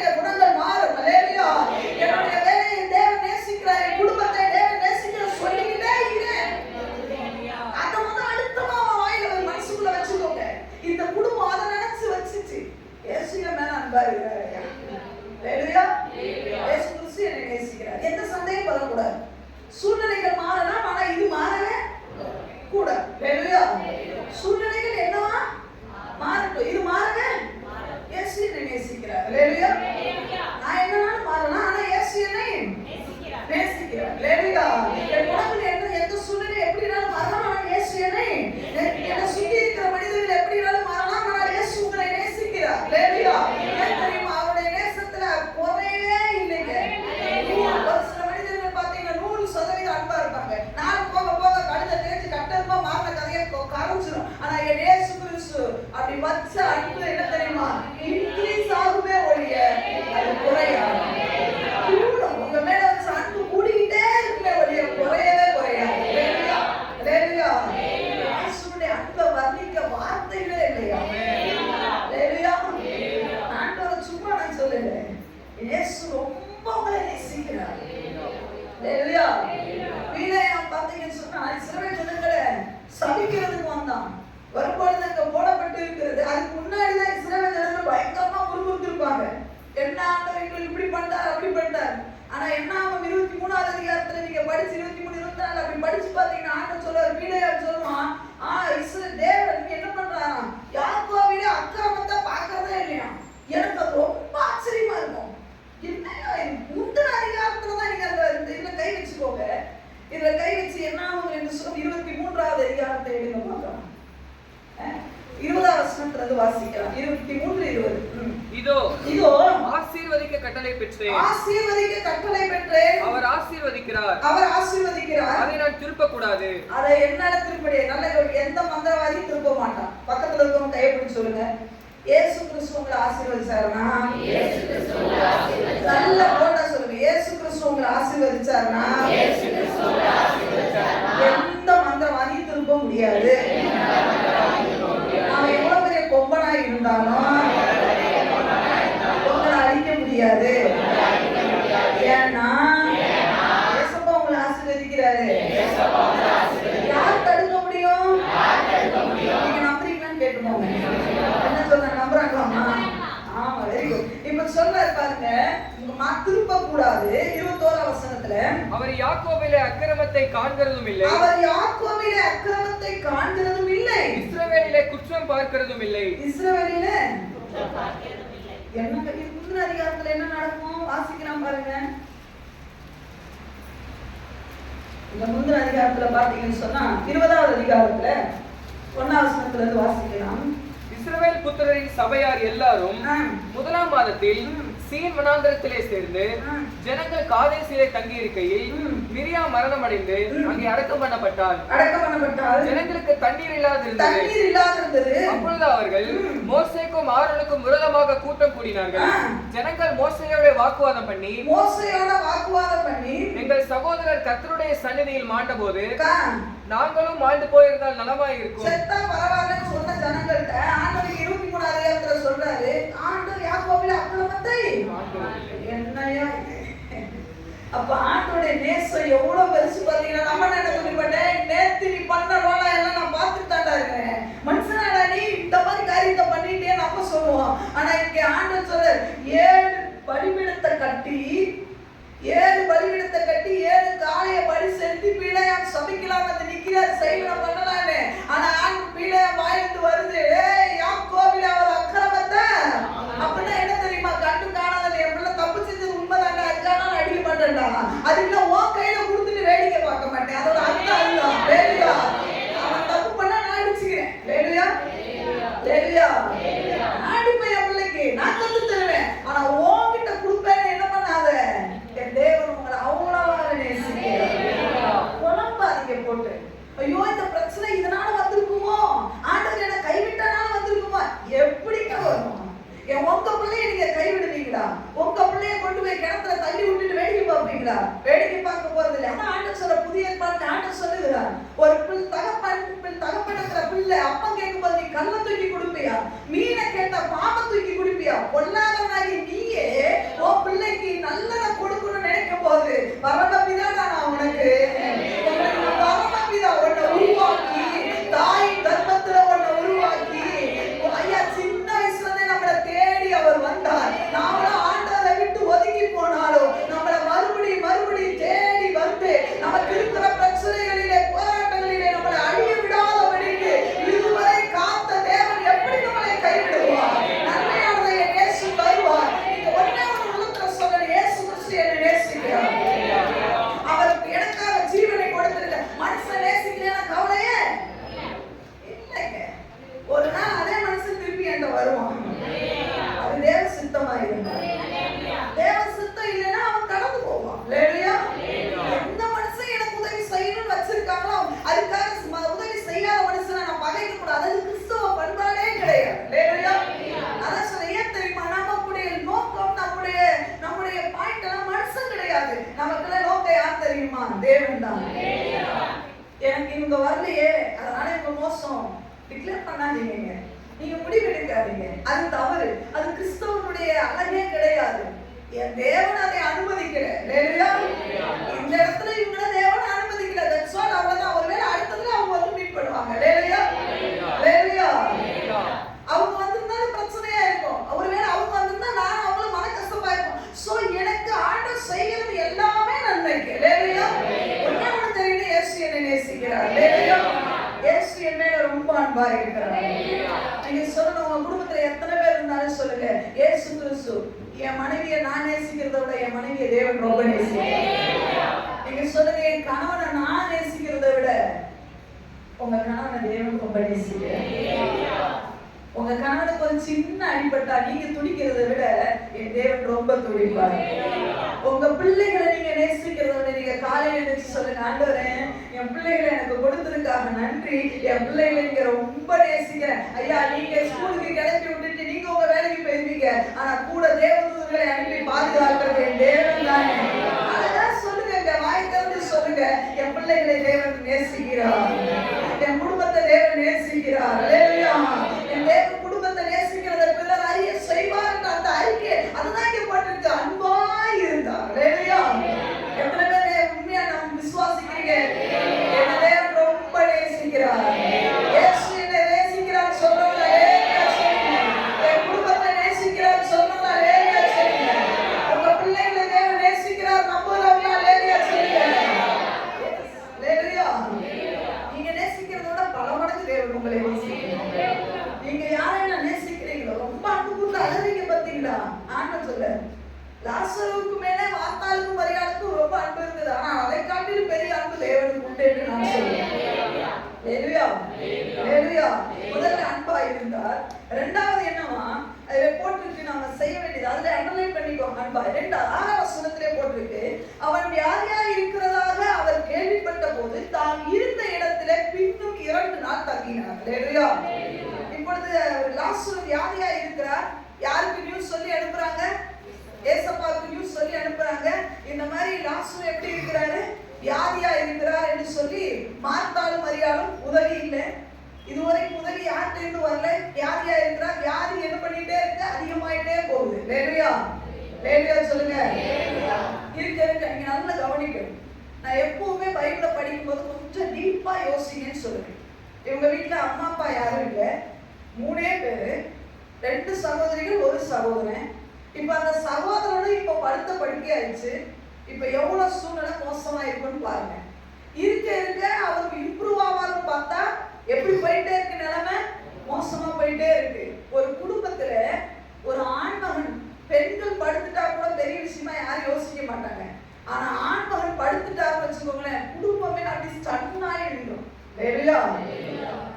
ஹalleluya. சூழ்நிலைகள் என்னவா மாறட்டும், இது மாறவே இயேசு என்னை நேசிக்கிறார். ஹalleluya. நான் என்னனாலும் மாறலாம், ஆனா இயேசு என்னை நேசிக்கிறார். ஹalleluya. என் உலகில் எந்த சூழ்நிலை எப்படினாலும் மாறலாம், ஆனா இயேசு என்னை சுத்தி இருக்கிற மனிதர்கள் எப்படினாலும் மாறலாம், ஆனா இயேசு உங்களை நேசிக்கிறார். ஹalleluya. ஏன் தெரியுமா? அவருடைய நேசத்துல குறையே இல்லைங்க. ஒரு சில மனிதர்கள் பாத்தீங்கன்னா 100% அன்பா இருப்பாங்க. நான் போக போக கழுதை தேய்ச்சி கட்டமா மாறின கதையை காமிச்சிடும். ஆனா என் இயேசு கிறிஸ்து அப்படி வச்ச அன்பு என்ன தெரியுமா? இன்க்ரீஸ் ஆகுமே ஒழிய அது குறையாது. கூடும். உங்க மேல வச்ச அன்பு கூடிக்கிட்டே இருக்குமே ஒழிய குறையவே குறையாது. ஹalleluya. ஹalleluya. இயேசுவுடைய அன்பை வர்ணிக்க வார்த்தைகளே இல்லையா? ஹalleluya. ஆண்டவர் சும்மா நான் சொல்லல. இயேசு ரொம்ப உங்களை நேசிக்கிறார். ஹalleluya. பிலேயாம் பாத்தீங்கன்னு சொன்னா இஸ்ரவேல் ஜனங்களை சபிக்கிறதுக்கு வந்தான். வரும்பொழுது அங்க போடப்பட்டு இருக்கிறது. அதுக்கு முன்னாடிதான் இஸ்ரவேல் ஜனங்கள் பயங்கரமா முறுமுறுத்திருப்பாங்க. என்ன ஆண்டவர் எங்களுக்கு இப்படி பண்ணிட்டார் அப்படி பண்ணிட்டார். ஆனா என்னாகும் 23வது அதிகாரத்துல நீங்க படிச்சு 23, 24 அப்படி படிச்சு பாத்தீங்கன்னா ஆண்டவர் சொல்றாரு, பிலேயாம் சொல்லுவான், இஸ்ரவேல் தேவன் என்ன பண்றாராம், யாக்கோபில அக்கிரமத்தை பார்க்கறதே இல்லையா. எனக்கு அது ரொம்ப ஆச்சரியமா இருக்கும். என்னையா முந்தின அதிகாரத்துலதான் நீங்க அந்த இதுல கை வச்சுக்கோங்க. இதுல கை வச்சு என்ன ஆகும் என்று சொல்லி 23வது அதிகாரத்தை எடுங்க பார்க்கலாம். 20வது வசனத்துல இருந்து வாசிக்கலாம். 23, 20. இதோ ஆசீர்வதிக்க கட்டளை பெற்றேன். ஆசீர்வதிக்க கட்டளை பெற்றேன். அவர் ஆசீர்வதிக்கிறார். அதை நான் திருப்ப கூடாது. அதை என்னால திருப்ப முடியாது. நல்ல எந்த மந்திரவாதி திருப்ப மாட்டான். பக்கத்துல இருக்கவங்க கையை பிடிச்சு சொல்லுங்க, இயேசு கிறிஸ்து உங்களை ஆசீர்வதிச்சாருனா, நல்ல போட்டா சொல்லுங்க, இயேசு கிறிஸ்து உங்களை ஆசீர்வதிச்சாருனா எந்த மந்திரவாதி திருப்ப முடியாது. அவன் எவ்வளவு பெரிய கொம்பனா இருந்தாலும் உங்களை அழிக்க முடியாது. ஏன்னா இயேசப்பா உங்களை ஆசீர்வதிக்கிறாரு. யார் தடுக்க முடியும்? நீங்க நம்புறீங்களான்னு கேட்டுக்கோங்க. என்ன சொல்ற, நம்புறாங்களாமா? ஆமா, வெரி குட். இப்ப சொல்றாரு பாருங்க, திருப்ப கூடாது. 21வது வசனத்துல அவர் யாக்கோபிலே அக்கிரமத்தை காண்கிறதும் இல்லை. அவர் யாக்கோபிலே அக்கிரமத்தை காண்கிறதும் இல்லை. இஸ்ரவேலிலே குற்றம் பார்க்கிறதும் இல்லை. இஸ்ரவேலிலே குற்றம் பார்க்கிறதும் இல்லை. என்ன முந்தின அதிகாரத்துல என்ன நடக்கும் வாசிக்கலாம் பாருங்க. இந்த முந்தின அதிகாரத்துல பாத்தீங்கன்னு சொன்னா 20வது அதிகாரத்துல 1வது வசனத்துல இருந்து வாசிக்கலாம். இஸ்ரவேல் புத்திரரின் சபையார் எல்லாரும் 1ஆம் மாதத்தில் சீன் வனாந்தரத்திலே சேர்ந்து ஜனங்கள் காதேசிலே தங்கி இருக்கையில் மிரியாம் மரணம் அடைந்து அங்கே அடக்கம் பண்ணப்பட்டாள். ஜனங்களுக்கு தண்ணீர் இல்லாதிருந்தது. அப்பொழுது அவர்கள் மோசேக்கும் ஆரோனுக்கும் விரோதமாக கூட்டம் கூடினார்கள். ஜனங்கள் மோசேயோட வாக்குவாதம் பண்ணி எங்கள் சகோதரர் கர்த்தருடைய சந்நிதியில் மாண்டபோது நாங்களும் மாண்டு போயிருந்தால் நலமாய் இருக்கும். செத்தா பரவாயில்லைன்னு சொன்ன ஜனங்கள்ட்ட ஆண்டவர் 23 அதிகாரத்துல சொல்றாரு, ஆண்டவர் யாக்கோபில அக்கிரமத்தை என்னையா. அப்ப ஆண்டோட நேசம் எவ்வளவு பெருசு பாத்தீங்கன்னா, நம்ம என்ன சொல்லிப்பட்டேன், நேத்து நீ பண்ண ரோலா எல்லாம் நான் பார்த்துட்டு தாண்டா இருக்கேன், மனுஷனாடா நீ இந்த மாதிரி காரியத்தை பண்ணிட்டே நம்ம சொல்லுவோம். ஆனா இங்க ஆண்டவர் சொல்ற 7 பலிபீடத்தை கட்டி 7 காளைய பலி செலுத்தி பிள்ளையாம் சபிக்கலாம் வந்து நிக்கிறாரு, செய்வன பண்ணலாமே. ஆனா பிள்ளையாம் வாயிலிருந்து வருது, யாக்கோபில அவர் அக்கிரமத்தை. அப்படின்னா என்ன தெரியுமா, கண்டு காணாத என் பிள்ளை தப்பு செஞ்சது உண்மைதாங்க, அதுக்கான அடிக்க மாட்டேன்டா, அதுக்குள்ள உன் கையில கொடுத்துட்டு வேடிக்கை பார்க்க மாட்டேன். அதோட அர்த்தம் அதுதான். வேலையா அவன் தப்பு பண்ணா நான் அடிச்சுக்கிறேன். வேலையா அடிப்பேன் என் பிள்ளைக்கு, நான் தந்து தருவேன். ஆனா உன்கிட்ட கொடுப்பேன்னு என்ன பண்ணாத, என் தேவன் உங்களை அவ்வளவாக நேசிக்கிறார். குழம்பாதீங்க போட்டு, ஐயோ இந்த பிரச்சனை இதனால வந்திருக்குமோ, ஆண்டவர் என்ன கைவிட்டனால வந்திருக்குமா, எப்படிங்க வரும்? உங்க பிள்ளைய நீங்க கைவிடுவீங்களா? உங்க பிள்ளைய கொண்டு போய் கிணத்துல தள்ளி விட்டுட்டு வேடிக்கை பார்ப்பீங்களா? வேடிக்கை பார்க்க போறது இல்லை. ஆனா ஆண்டவர் சொல்ற புதிய ஏற்பாட்டுல ஆண்டவர் சொல்லுகிறார், ஒரு தகப்பனுக்கிற பிள்ளை அப்பம் கேட்கும் போது நீ கல்லை தூக்கி கொடுப்பியா, மீனை கேட்டா பாம்பை தூக்கி கொடுப்பியா? பொல்லாதவனாகி நீயே உன் பிள்ளைக்கு நல்லதை கொடுக்கணும்னு நினைக்கும் போது பரமபிதா நான் உனக்கு பரமபிதா உன்னை உருவாக்கி தாயின் கர்ப்பத்துல உன்னை உருவாக்கி ஐயா சின்ன வயசுல நம்மளை தேடி அவர் வந்தார். நாமளும் ஆண்டவரை விட்டு ஒதுங்கி போனாலும் நம்மளை மறுபடியும் தேடி வந்து நமக்கு இருக்கிற பிரச்சனைகளிலே போராட்டங்களிலே நம்மளை அழிய விடாதபடிக்கு இல்லையே, அதனால இவங்க மோசம் டிக்ளேர் பண்ணாதீங்க. நீங்க முடிவு எடுக்காதீங்க. அது தவறு. அது கிறிஸ்தவனுடைய அழகே கிடையாது. என் தேவன் அதை அனுமதிக்கல. ஹalleluya. இந்த இடத்துல இவங்க தேவன் அனுமதிக்கல. That's all. அவ்வளவுதான். ஒருவேளை அடுத்ததுல அவங்க வந்து மீட் பண்ணுவாங்க. ஹalleluya. ஹalleluya. அவங்க வந்திருந்தாலும் பிரச்சனையா இருக்கும். ஒருவேளை அவங்க வந்திருந்தா நான் அவங்கள மன கஷ்டமா இருக்கும். சோ எனக்கு ஆண்டவர் செய்யறது எல்லாமே நன்மைக்கு. ஹalleluya. ஒண்ணு தெரியுது, இயேசு என்னை நேசிக்கிறார். ஹalleluya. இயேசு என் மேல ரொம்ப அன்பா இருக்கிறார். நீங்க சொல்லணும், உங்க குடும்பத்துல எத்தனை பேர் இருந்தாலும் சொல்லுங்க, இயேசு கிறிஸ்து என் மனைவியை நான் நேசிக்கிறத விட என் மனைவியை தேவன் ரொம்ப நேசிக்கிறார். நீங்க சொல்லுங்க, என் கணவனை நான் நேசிக்கிறத விட உங்க கணவனை தேவன் ரொம்ப நேசிக்கிறார். உங்க கணவனுக்கு ஒரு சின்ன அடிபட்டா நீங்க துடிக்கிறத விட என் தேவன் ரொம்ப துடிப்பார். உங்க பிள்ளைகளை நீங்க நேசிக்கிறத விட நீங்க காலையில எழுந்திருச்சு சொல்லுங்க, ஆண்டவரே என் பிள்ளைகளை எனக்கு கொடுத்ததுக்காக நன்றி, என் பிள்ளைகளை நீங்க ரொம்ப நேசிக்கிறேன் ஐயா. நீங்க ஸ்கூலுக்கு கிளப்பி விட்டுட்டு நீங்க உங்க வேலைக்கு போயிருவீங்க, ஆனா கூட தேவதூதர்களை அனுப்பி பாதுகாக்கிறது என் தேவன் தானே. அதான் சொல்லுங்க, வாய் திறந்து சொல்லுங்க, என் பிள்ளைகளை தேவன் நேசிக்கிறார், என் குடும்பத்தை தேவன் நேசிக்கிறார். ஹalleluya. என் தேவன் குடும்பத்தை நேசிக்கிறத பிறர் அறிய செய்வார் என்ற அந்த அறிக்கை அதுதான் இங்க போட்டிருக்கு, அன்பாய் இருந்தார். ஹalleluya. எத்தனை பேர் உண்மையா நாம் விசுவாசிக்கிறீங்க? என் தேவன் ரொம்ப நேசிக்கிறார். இயேசு என்னை நேசிக்கிறார் சொல்றவங்க ஹalleluya சொல்லுங்க. என் குடும்பத்தை நேசிக்கிறார் சொல்றவங்க ஹalleluya சொல்லுங்க. உங்க பிள்ளைகளை தேவன் நேசிக்கிறார் நம்புறவங்க ஹalleluya சொல்லுங்க. ஹalleluya. நீங்க நேசிக்கிறதோட பல மடங்கு தேவன் உங்களை நேசிக்கிறார். நீங்க யாரை நேசிக்கிறீங்களோ ரொம்ப அன்பு கூர்ந்து அழறீங்க பாத்தீங்களா? ஆண்டவர் சொல்ல லாசருவுக்கு மேலே மார்த்தாளுக்கும் மரியாளுக்கும் ரொம்ப அன்பு இருக்குது, ஆனா அதை காட்டிலும் பெரிய அன்பு தேவனுக்கு உண்டு என்று நான் சொல்றேன். ஹalleluya. ஹalleluya. முதல்ல அன்பா இருந்தார். இரண்டாவது என்னவா அதுல போட்டுருக்கு, நாம செய்ய வேண்டியது அதுல அண்டர்லைன் பண்ணிக்கோங்க. அன்பா ஆறாம் வசனத்திலே போட்டிருக்கு, அவன் வியாதியா இருக்கிறதாக அவர் கேள்விப்பட்ட போது தான் இருந்த இடத்திலே பின்னும் 2 நாள் தங்கினார். ஹalleluya. இப்பொழுது லாசரு வியாதியா இருக்கிறார். யாருக்கு நியூஸ் சொல்லி அனுப்புறாங்க? ஏசப்பாவுக்கு நியூஸ் சொல்லி அனுப்புறாங்க. இந்த மாதிரி லாசரு எப்படி இருக்கிறாரு, வியாதியா இருக்கிறார் என்று சொல்லி மார்த்தாளும் மரியாளும் உதவி இல்லை. இதுவரைக்கும் உதவி யார்கிட்ட இருந்து வரல. வியாதியா இருக்கிறார், வியாதி என்ன பண்ணிட்டே இருக்கு, அதிகமாயிட்டே போகுது. ஹalleluya. ஹalleluya சொல்லுங்க. இருக்க நீங்க நல்லா கவனிக்கணும். நான் எப்பவுமே பைபிளை படிக்கும்போது கொஞ்சம் டீப்பா யோசிங்கன்னு சொல்லுவேன். இவங்க வீட்டுல அம்மா அப்பா யாரும் இல்லை, 3 பேரு, 2 சகோதரிகள் 1 சகோதரன். இப்ப அந்த சகோதரனோட இப்ப படுத்த படுக்கை ஆயிடுச்சு. இப்ப எவ்வளவு சூழ்நிலை மோசமா இருக்குன்னு பாருங்க. இருக்க அவருக்கு இம்ப்ரூவ் ஆவாலும் பார்த்தா எப்படி போயிட்டே இருக்கு, நிலைமை மோசமா போயிட்டே இருக்கு. ஒரு குடும்பத்துல ஒரு ஆண்மகன், பெண்கள் படுத்துட்டா கூட பெரிய விஷயமா யாரும் யோசிக்க மாட்டாங்க. ஆனா ஆண்மகன் படுத்துட்டான்னு வச்சுக்கோங்களேன், குடும்பமே அப்படி ஸ்டன்னாயே இருக்கும். ஹalleluya.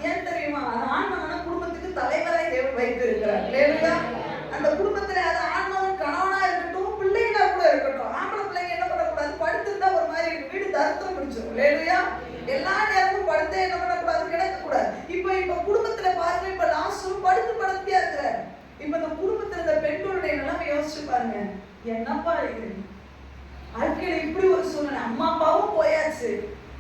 ஏன் தெரியுமா? அந்த ஆண்மகனை குடும்பத்துக்கு தலைவராய் தேவன் வைத்து இருக்கிறார். ஹalleluya. அந்த குடும்பத்துல அது ஆண்மகன் கணவனா இருக்கட்டும், பிள்ளைகளா கூட இருக்கட்டும், ஆம்பளை பிள்ளைங்க என்ன பண்ணக்கூடாது, படுத்திருந்தா ஒரு மாதிரி வீடு தரித்திரம் பிடிச்சிடும். ஹalleluya. எல்லா நேரமும் படுத்தே என்ன பண்ணக்கூடாது, கிடக்கக்கூடாது. இப்ப குடும்பத்துல பாருங்க, இப்ப லாஸ்டும் படுத்தியா இருக்கிறார். இப்ப இந்த குடும்பத்துல இந்த பெண்களுடைய நிலைமை யோசிச்சு பாருங்க. என்னப்பா இது வாழ்க்கையில இப்படி ஒரு சூழ்நிலை, அம்மா அப்பாவும் போயாச்சு,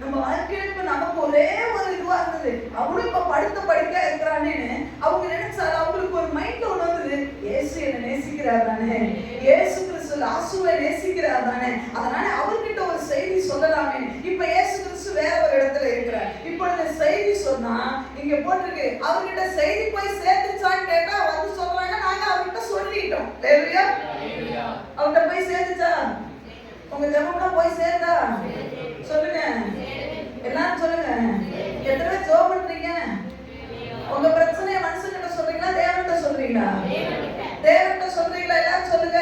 நம்ம வாழ்க்கையில இப்ப நமக்கு ஒரே ஒரு இதுவா இருந்தது, அவனும் இப்ப படுத்த படுக்கையா இருக்கிறானேன்னு அவங்க நினைச்சாரு. அவங்களுக்கு ஒரு மைண்ட் ஒண்ணு வந்தது, இயேசு என்ன நேசிக்கிறார் தானே, இயேசு கிறிஸ்து லாசுவை நேசிக்கிறார் தானே, அதனால அவர்கிட்ட ஒரு செய்தி சொல்லலாமே. இப்ப இயேசு கிறிஸ்து வேற ஒரு இடத்துல இருக்கிறார். இப்பொழுது செய்தி சொன்னா இங்க போட்டிருக்கு, அவர்கிட்ட செய்தி போய் சேர்த்துச்சான்னு கேட்டா வந்து சொல்றாங்க, நாங்க அவர்கிட்ட சொல்லிட்டோம். ஹalleluya. அவர்கிட்ட போய் சேர்த்துச்சா? உங்க ஜெபம்லாம் போய் சேர்ந்தா? சொல்லுங்க, எல்லாரும் சொல்லுங்க. எத்தனை பேர் ஜெபம் பண்றீங்க? உங்க பிரச்சனையை மனுஷன்கிட்ட சொல்றீங்களா, தேவன்கிட்ட சொல்றீங்களா? தேவன்கிட்ட சொல்றீங்களா? எல்லாரும் சொல்லுங்க.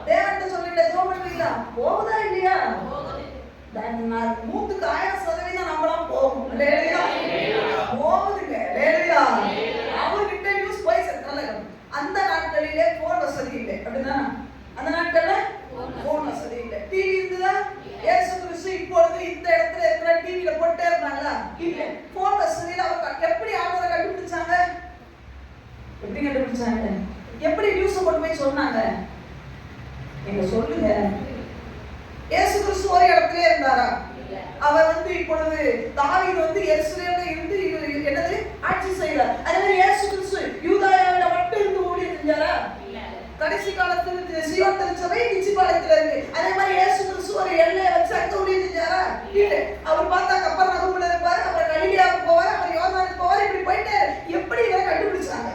தேவன்கிட்ட சொல்றீங்களா? ஜெபம் பண்றீங்களா? போகுதா இல்லையா? 100% நம்மளாம் போகும். போகுதுங்க. அவர்கிட்ட நியூஸ் போய் சேர்த்தால. அந்த நாட்களிலே போன் வசதி இல்லை, அப்படிதான். அந்த நாட்கள்ல போன் வசதி இல்லை. டிவி இருந்ததா? இயேசு கிறிஸ்து இப்பொழுது இந்த இடத்துல இருக்கிற டிவில போட்டே இருந்தாங்களா? இல்ல. போன் வசதியில அவர் எப்படி ஆண்டவரை கண்டுபிடிச்சாங்க? எப்படி கண்டுபிடிச்சாங்க? எப்படி நியூஸ் கொண்டு போய் சொன்னாங்க? நீங்க சொல்லுங்க. இயேசு கிறிஸ்து ஒரு இடத்துல இருந்தாரா? அவர் வந்து இப்பொழுது தாவீது வந்து எருசலேம்ல இருந்து என்னது ஆட்சி செய்யறார். அதே மாதிரி இயேசு கிறிஸ்து யூதாயாவில மட்டும் இருந்து ஊழியம் செஞ்சாரா? கடைசி காலத்துல சியோன் திருச்சபை நிச்சிபாளையத்துல இருக்கு. அதே மாதிரி இயேசு கிறிஸ்து ஒரு எல்லையை வச்சு அங்க ஊழியம் செஞ்சாரா? இல்ல. அவர் பார்த்தா கப்பர்நகூம்ல இருப்பாரு, அப்புறம் கலிலேயாவுக்கு போவாரு, அப்புறம் யோர்தானுக்கு போவாரு, இப்படி போயிட்டு எப்படி இவரை கண்டுபிடிச்சாங்க?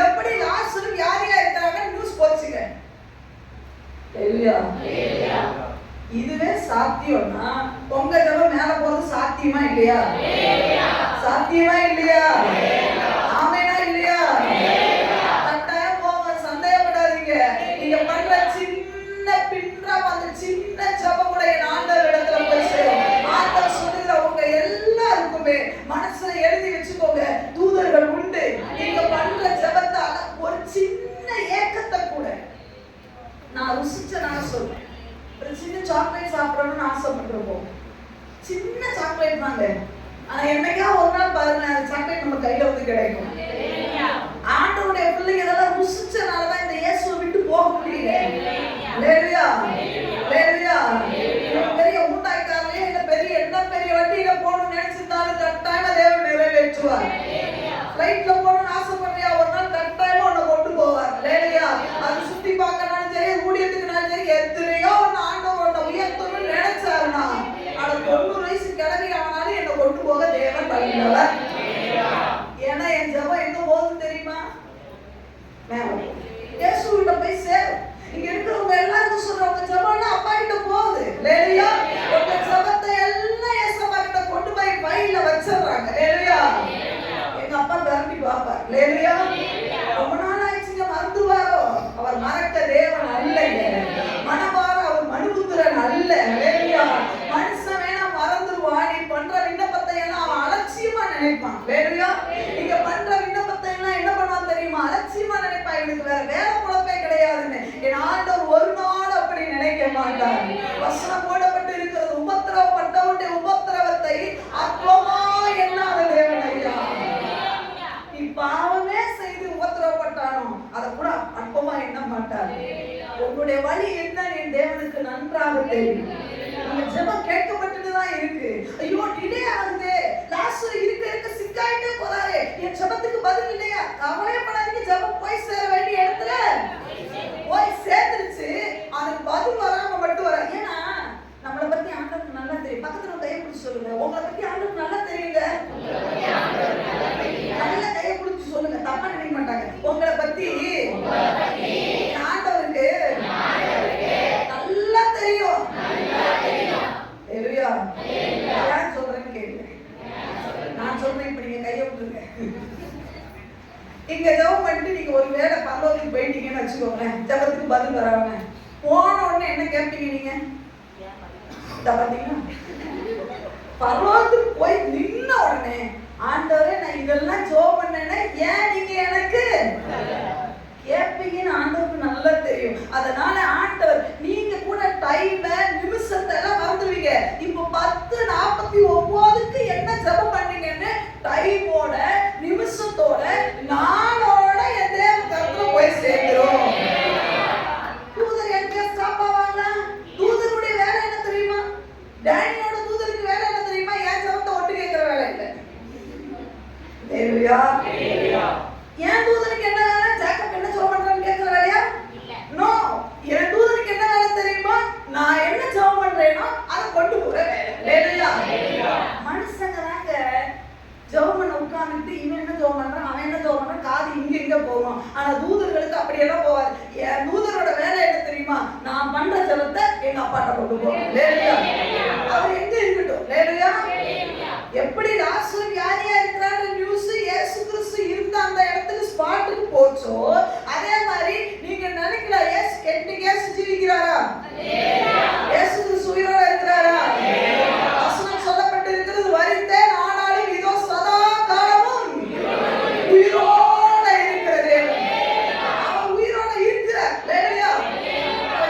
எப்படி லாசரு யாரையா இருக்காங்க நியூஸ் போச்சுங்க. இதுவே சாத்தியம்னா உங்க ஜெபம் மேல போறது சாத்தியமா இல்லையா? சாத்தியமா இல்லையா? ஆமெனா இல்லையா? கட்டாயம் போங்க, சந்தேகப்படாதீங்க. நீங்க பண்ற சின்ன பின்றா அந்த சின்ன ஜெபம் கூட என் ஆண்டவர் இடத்துல போய் சேரும். ஆண்டவர் சொல்லுகிற உங்க எல்லாருக்குமே மனசுல எழுதி வச்சுக்கோங்க, தூதர்கள் உண்டு. நீங்க பண்ற ஜெபத்தால ஒரு சின்ன ஏக்கத்தை கூட நான் ருசிச்சனால சொல்றேன். ஒரு சின்ன சாக்லேட் சாப்பிடணும்னு ஆசைப்பட்டிருப்போம். சின்ன சாக்லேட் தாங்க. ஆனா என்னைக்கா ஒரு நாள் பாருங்க அந்த சாக்லேட் நம்ம கையில வந்து கிடைக்கும். ஆண்டவருடைய பிள்ளைங்க இதெல்லாம் ருசிச்சனாலதான் இந்த இயேசுவை விட்டு போக முடியல. ஹல்லேலூயா, ஹல்லேலூயா. பெரிய ஊட்டாய்க்காரே இல்ல பெரிய என்ன பெரிய வண்டியில போகணும்னு நினைச்சிருந்தாலும் கட்டாயமா தேவன் நிறைவேற்றுவார். ஃளைட்ல போகணும்னு ஆசைப்படுறியா? ஒரு நாள் கட்டாயமா உன்னை கொண்டு போவார். ஹல்லேலூயா. அது சுத்தி பார்க்கனாலும் சரி, ஊழியத்துக்குனாலும் சரி, எத்தனையோ ஒன்னு ஆண்டவர் உன்னை உயர்த்தணும்னு நினைச்சாருன்னா ஆனா 90 வயசு கிளவி ஆனாலும் என்னை கொண்டு போக தேவன் வல்லவர். ஏன்னா என் ஜெபம் எங்க போகுது தெரியுமா? இயேசுவிட்ட போய் சேரும். இங்க இருக்கிறவங்க எல்லாருக்கும் சொல்றவங்க ஜெபம்லாம் அப்பா கிட்ட போகுது. ஹல்லேலூயா. உங்க ஜெபத்தை எல்லாம் இயேசுவா கிட்ட கொண்டு போய் பையில வச்சிடுறாங்க. ஹல்லேலூயா. எங்க அப்பா விரட்டி பாப்பார். ஹல்லேலூயா. ரொம்ப நாள் ஆயிடுச்சுங்க, மறந்துவாரோ? அவர் மறக்க தேவன் அல்லங்க. மனமாற அவர் மனுபுத்திரன் அல்ல. ஹல்லேலூயா. மனுஷன் வேணா மறந்துடுவான். நீ பண்ற விண்ணப்பத்தை எல்லாம் அவன் அலட்சியமா நினைப்பான். ஹல்லேலூயா. நீங்க பண்ற விண்ணப்பத்தை எல்லாம் என்ன பண்ணுவான் தெரியுமா? அலட்சியமா நினைப்பான். எனக்கு வேற பொழப்பே கிடையாதுன்னு. என் ஆண்டவர் ஒரு நாள் அப்படி நினைக்க மாட்டார். வசனம் போடப்பட்டு இருக்கிறது, உபத்திரவப்பட்டவனுடைய உபத்திரவத்தை அற்பமா எண்ணாத தேவன் ஐயா. நீ பாவமே செய்து உபத்திரவப்பட்டானோ அதை கூட அற்பமா எண்ண மாட்டார். உங்களுடைய வழி என்ன என் தேவனுக்கு நன்றாக தெரியும். உங்க ஜெபம் கேட்கப்பட்டுதான் இருக்கு. ஐயோ டிலே ஆகுது, லாஸ்ட் இருக்க சிக்காயிட்டே போறாரு, என் ஜெபத்துக்கு பதில் இல்லையா? கவலைப்படாதீங்க, ஜெபம் போய் சேர வேண்டிய இடத்துல போய் சேர்ந்துருச்சு. அதுக்கு பதில் வராம மட்டும் வர. ஏன்னா நம்மளை பத்தி ஆண்டவருக்கு நல்லா தெரியும். பக்கத்துல கையை பிடிச்சு சொல்லுங்க, உங்களை பத்தி ஆண்டவருக்கு நல்லா தெரியுங்க. நல்ல கையை பிடிச்சு சொல்லுங்க, தப்பா நினைக்க மாட்டாங்க. உங்களை பத்தி ஆண்டவருக்கு நல்லா தெரியும். ஹல்லேலூயா. யார் சொல்றேன்னு கேளுங்க. நான் சொல்றேன், இப்ப நீங்க கையை விட்டுருங்க. இங்க ஜெபம் பண்ணிட்டு நீங்க ஒரு வேளை பரலோகத்துக்கு போயிட்டீங்கன்னு வச்சுக்கோங்களேன், ஜெபத்துக்கு பதில் வராம போன உடனே என்ன கேட்பீங்க நீங்க? பாத்தீங்கன்னா பரலோகத்துக்கு போய் நின்ன உடனே ஆண்டவரே நான் இதெல்லாம் ஜெபம் பண்ணேன்னா ஏன் நீங்க எனக்கு கேட்பீங்கன்னு ஆண்டவருக்கு நல்லா தெரியும். அதனால ஆண்டவர் நீங்க கூட டைம் நிமிஷத்தை எல்லாம் மறந்துடுவீங்க. இப்போ 10:49க்கு என்ன ஜெபம் பண்ணீங்கன்னு டைமோட நிமிஷத்தோட நாளோட என் தேவன் கருத்துல போய் சேர்ந்துரும். தூதர் எங்க ஸ்டாப் ஆவாங்க? தூதருடைய வேலை என்ன தெரியுமா? டேனியோட தூதருக்கு வேலை என்ன தெரியுமா? என் ஜெபத்தை ஒட்டு கேட்கிற வேலை இல்லை. ஹல்லேலூயா. என் தூதருக்கு என்ன வேலை? ஜாக்கப் என்ன ஜெபம் பண்றான்னு கேட்கிற வேலையா? நோ. என் தூதருக்கு என்ன வேலை தெரியுமா? நான் என்ன ஜெபம் பண்றேனோ அதை கொண்டு போற வேலை. ஹல்லேலூயா. மனுஷங்க தாங்க ஜெபம் பண்ண உட்கார்ந்துட்டு இவன் என்ன ஜெபம் பண்றான், அவன் என்ன ஜெபம் பண்றான், காது இங்க போகும். ஆனா தூதர்களுக்கு அப்படியெல்லாம் போவாது. என் தூதரோட வேலை என்ன தெரியுமா? நான் பண்ற ஜெபத்தை எங்க அப்பாட்ட கொண்டு போறேன். ஹல்லேலூயா. அவர் எங்க இருக்கட்டும். ஹல்லேலூயா. எப்படி லாசரு வியாதியா இருக்கிறான்ற நியூஸ் இயேசு கிறிஸ்து இருந்த அந்த இடத்துக்கு ஸ்பாட்டுக்கு போச்சோ, அதே மாதிரி நீங்க நினைக்கலாம் இயேசு ஜீவிக்கிறாரா? இயேசு கிறிஸ்து உயிரோட இருக்கிறாரா? வசனம் சொல்லப்பட்டு இருக்கிறது, வரித்தேன் ஆனாலும் இதோ சதா காலமும் உயிரோட இருக்கிறது. அவன் உயிரோட இருக்கிறார். ஹல்லேலூயா.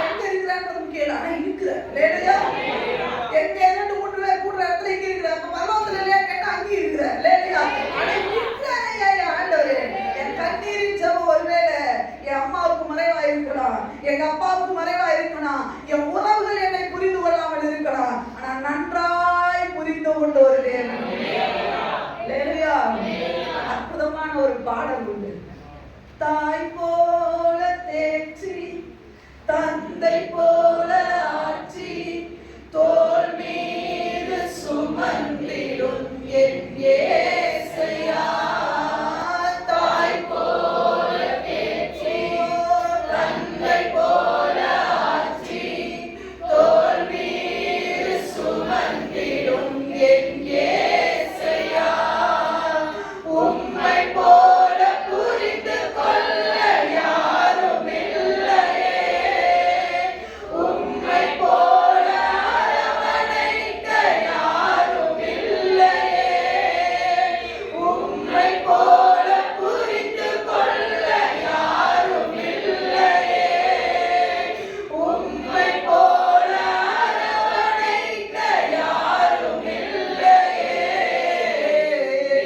எங்க இருக்கிறான்னு முக்கியம், ஆனா இருக்கிறார். ஹல்லேலூயா. எங்க 2-3 பேர் கூடுற இடத்துல இங்க இருக்கிறார். அப்ப பரலோகத்துல இல்லையா கேட்டா அங்கே இருக்கிறார். ஒரு பாடல் உண்டு. தாய் போல தேற்றி தந்தை போல ஆட்சி தோள் மீது சுமந்திடும் என் இயேசையா. தாய் போல தேற்றி தந்தை போல ஆட்சி தோள் மீது சுமந்திடும் என் இயேசையா. உம்மை போல புரிந்து கொள்ள யாரும் இல்லையே. உம்மை போல அரவணைக்க யாரும் இல்லையே. உம்மை போல புரிந்து கொள்ள யாரும் இல்லையே. உம்மை போல அரவணைக்க யாரும் இல்லையே.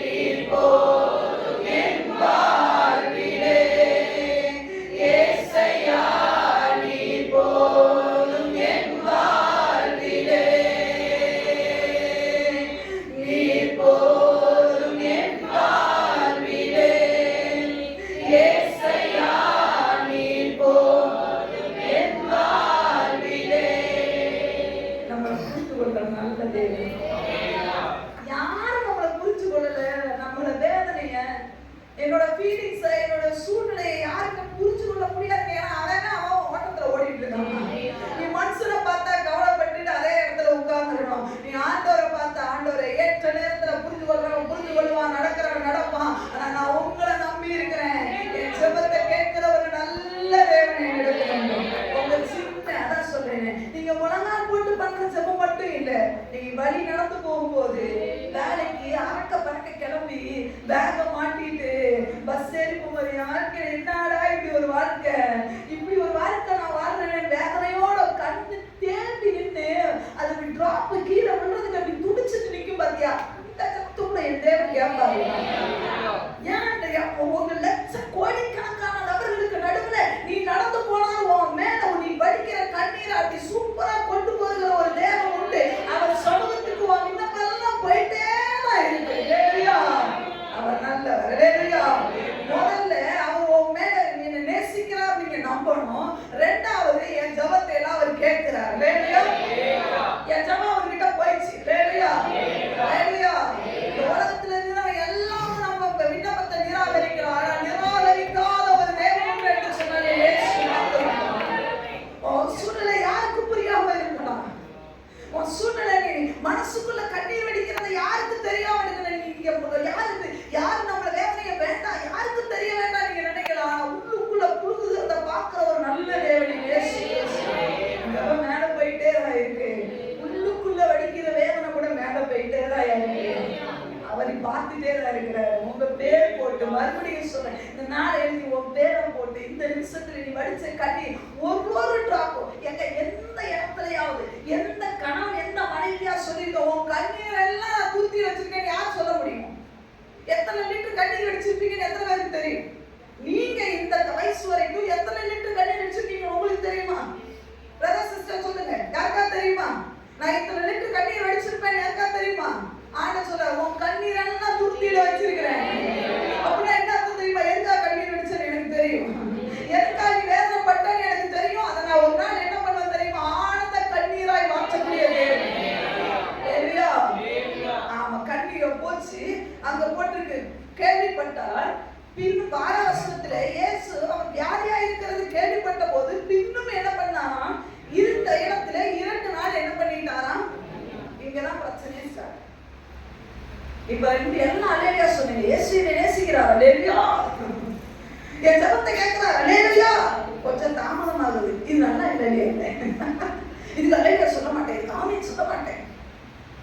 நீர் போதும் என் வாழ்விலே இயேசையா. நீர் போதும் என் வாழ்விலே. நீர் போதும் என் வாழ்விலே இயேசையா. நீர் போதும் என் வாழ்விலே. நம்மளை புரிந்து கொள்ற நல்ல தேவன். யாரும் நம்மளை புரிஞ்சு கொள்ளல. நம்மளோட வேதனைய, என்னோட ஃபீலிங்ஸ், என்னோட சூழ்நிலையை யாருக்கும் புரிஞ்சு கொள்ள முடியாது. ஏன்னா அவன் ஓட்டத்துல ஓடிட்டு இருக்கான். நீ மனுஷனை பார்த்தா கவலைப்பட்டு அதே இடத்துல உட்கார்ந்துடணும். நீ ஆண்டவரை பார்த்தா ஆண்டவரை ஏற்ற நேரத்துல புரிஞ்சு கொள்றவன் புரிஞ்சு கொள்வான், நடக்கிறவன் நடப்பான். ஆனா நான் உங்களை நம்பி இருக்கிறேன். என் ஜெபத்தை கேட்கிற ஒரு நல்ல தேவனை எடுக்கணும். உங்க சின்ன அதான் சொல்றேன். நீங்க முழங்கால் போட்டு பண்ற ஜெபம் மட்டும் இல்ல. நீங்க வழி நடந்து போகும்போது வேலைக்கு அறக்க பறக்க கிளம்பி பேக மாட்டிட்டு பஸ் ஏறி போகும்போது யாருக்கு என்னடா இப்படி ஒரு வாழ்க்கை, இப்படி ஒரு வாழ்க்கை நான் வாழ்றேன் வேதனையோட கண்ணு தேம்பி நின்று அது டிராப் கீழே விழுறதுக்கு அப்படி துடிச்சிட்டு நிற்கும் பாத்தியா. இந்த சத்தோட என் தேவன் கேட்பாரு. ஏன் உங்க லட்ச கோடிக்கணக்கான நபர்களுக்கு நடுவுல நீ நடந்து போனாலும் உன் மேல நீ வடிக்கிற கண்ணீரை அப்படி சூப்பரா கொண்டு போகிற ஒரு தேவன் உண்டு. அவர் சமூகத்துக்கு உன் விண்ணப்பெல்லாம் போயிட்டே தான் இருக்கு. ஹல்லேலூயா. அவர் நல்லவர். ஹல்லேலூயா. முதல்ல அவர் உன் மேல என்ன நேசிக்கிறார் நீங்க நம்பணும். ரெண்டாவது என் ஜெபத்தை எல்லாம் அவர் கேட்கிறார். ஹல்லேலூயா. என் ஜெபம் அவர்கிட்ட போயிடுச்சு. ஹல்லேலூயா. ஹல்லேலூயா. இந்த உலகத்துல இருக்கிற எல்லாரும் நம்ம விண்ணப்பத்தை நிராகரிக்கிறோம். ஆனா நிராகரிக்காத ஒரு தேவன் உண்டு என்று சொன்னாலே இயேசு நாமத்தில். சூழ்நிலை யாருக்கு புரியாம இருக்கலாம். உன் சூழ்நிலை மனசுக்குள்ள கண்ணீர் வெடிக்கிறது யாருக்கு தெரியாம இருக்கிற நீங்க யாரு நம்மள வேதனைய வேண்டாம் யாருக்கு தெரிய வேண்டாம் நீங்க நினைக்கலாம். உள்ளுக்குள்ள புழுகுகிறத பார்க்கிற ஒரு நல்ல தேவனை இயேசு. மேல போயிட்டே தான் இருக்கு. உள்ளுக்குள்ள வடிக்கிற வேதனை கூட மேல போயிட்டே தான் இருக்கு. அவரை பார்த்துட்டே தான் இருக்கிறாரு. உங்க பேர் போட்டு மறுபடியும் சொல்றேன், இந்த நாள் எழுதி உன் பேரை போட்டு இந்த நிமிஷத்துல நீ வடிச்ச கண்ணீர் ஒரு டிராப்பும் எந்த இடத்துலயாவது எந்த கணவன் எந்த மனைவியா சொல்லிருக்க உன் கண்ணீர் எல்லாம் தூத்தி வச்சிருக்கேன்னு யார் சொல்ல முடியும்? எத்தனை லிட்டர் கண்ணீர் வச்சிருப்பீங்கன்னு எத்தனை பேருக்கு தெரியும்? நீங்க இந்த வயசு வரைக்கும் எத்தனை லிட்டர் கண்ணீர் வச்சிருக்கீங்க உங்களுக்கு தெரியுமா? பிரதர் சிஸ்டர் சொல்லுங்க, யாருக்கா தெரியுமா? நான் இத்தனை லிட்டர் கண்ணீர் வடிச்சிருப்பேன் யாருக்கா தெரியுமா? ஆனா சொல்ல உன் கண்ணீர் எல்லாம் துருத்தியில வச்சிருக்கிறேன். அப்படின்னா என்ன அர்த்தம் தெரியுமா? எதுக்கா கண்ணீர் வடிச்சேன்னு எனக்கு தெரியும். எதுக்கா நீ வேதனைப்பட்டேன்னு எனக்கு தெரியும். அதை நான் ஒரு நாள் என்ன பண்ணுவேன் தெரியுமா? ஆனந்த கண்ணீராய் மாற்றக்கூடிய தேவன். ஆமா, கண்ணீரை போச்சு அங்க போட்டிருக்கு. கேள்விப்பட்டால் பின் பாராவசனத்துல இயேசு அவன் வியாதியா இருக்கிறது கேள்விப்பட்ட போது பின்னும் என்ன பண்ணாராம்? இருந்த இடத்துல 2 நாள் என்ன பண்ணிட்டாராம்? இங்கதான் பிரச்சனையே ஸ்டார்ட். இப்ப எல்லாம் அல்லேலூயா சொன்னீங்க. இயேசுவை நேசிக்கிறார். அல்லேலூயா. என் ஜெபத்தை கேட்கிறார். அல்லேலூயா. கொஞ்சம் தாமதமாகுது. இது நல்லா இல்லையே. இதுக்கு அல்லேலூயா சொல்ல மாட்டேன், ஆமென் சொல்ல மாட்டேன்.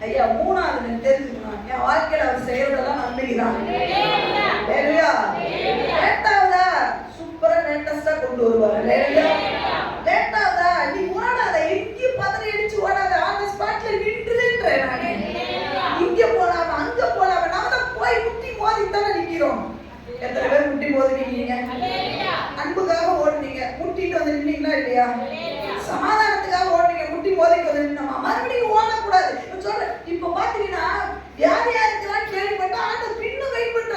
ஐயா, மூணாவது தெரிஞ்சுக்கணும், என் வாழ்க்கையில அவர் செய்யறதெல்லாம் நம்புகிறான். அல்லேலூயா. லேட்டாவதா சூப்பரா லேட்டஸ்டா கொண்டு வருவார். அல்லேலூயா. லேட்டாவதா நீ ஓடாத, எங்கேயும் பதறி அடிச்சு ஓடாத, அந்த ஸ்பாட்ல நின்றுன்றேன் நானே. இங்க போலாம அங்க போலாம நாம தான் போய் முட்டி மோதித்தானே நிக்கிறோம். எத்தனை பேர் முட்டி மோதி நின்னீங்க? அன்புக்காக ஓடுனீங்க, முட்டிட்டு வந்து நின்னீங்களா இல்லையா? சமாதானத்துக்காக ஓடுனீங்க, முட்டி மோதிட்டு வந்து நின்னோமா? மறுபடியும் ஓடக்கூடாது சொல்றேன். இப்ப பாத்தீங்கன்னா யார் யாருக்கெல்லாம் கேள்விப்பட்டா ஆண்டு பின்னும் வெயிட் பண்ற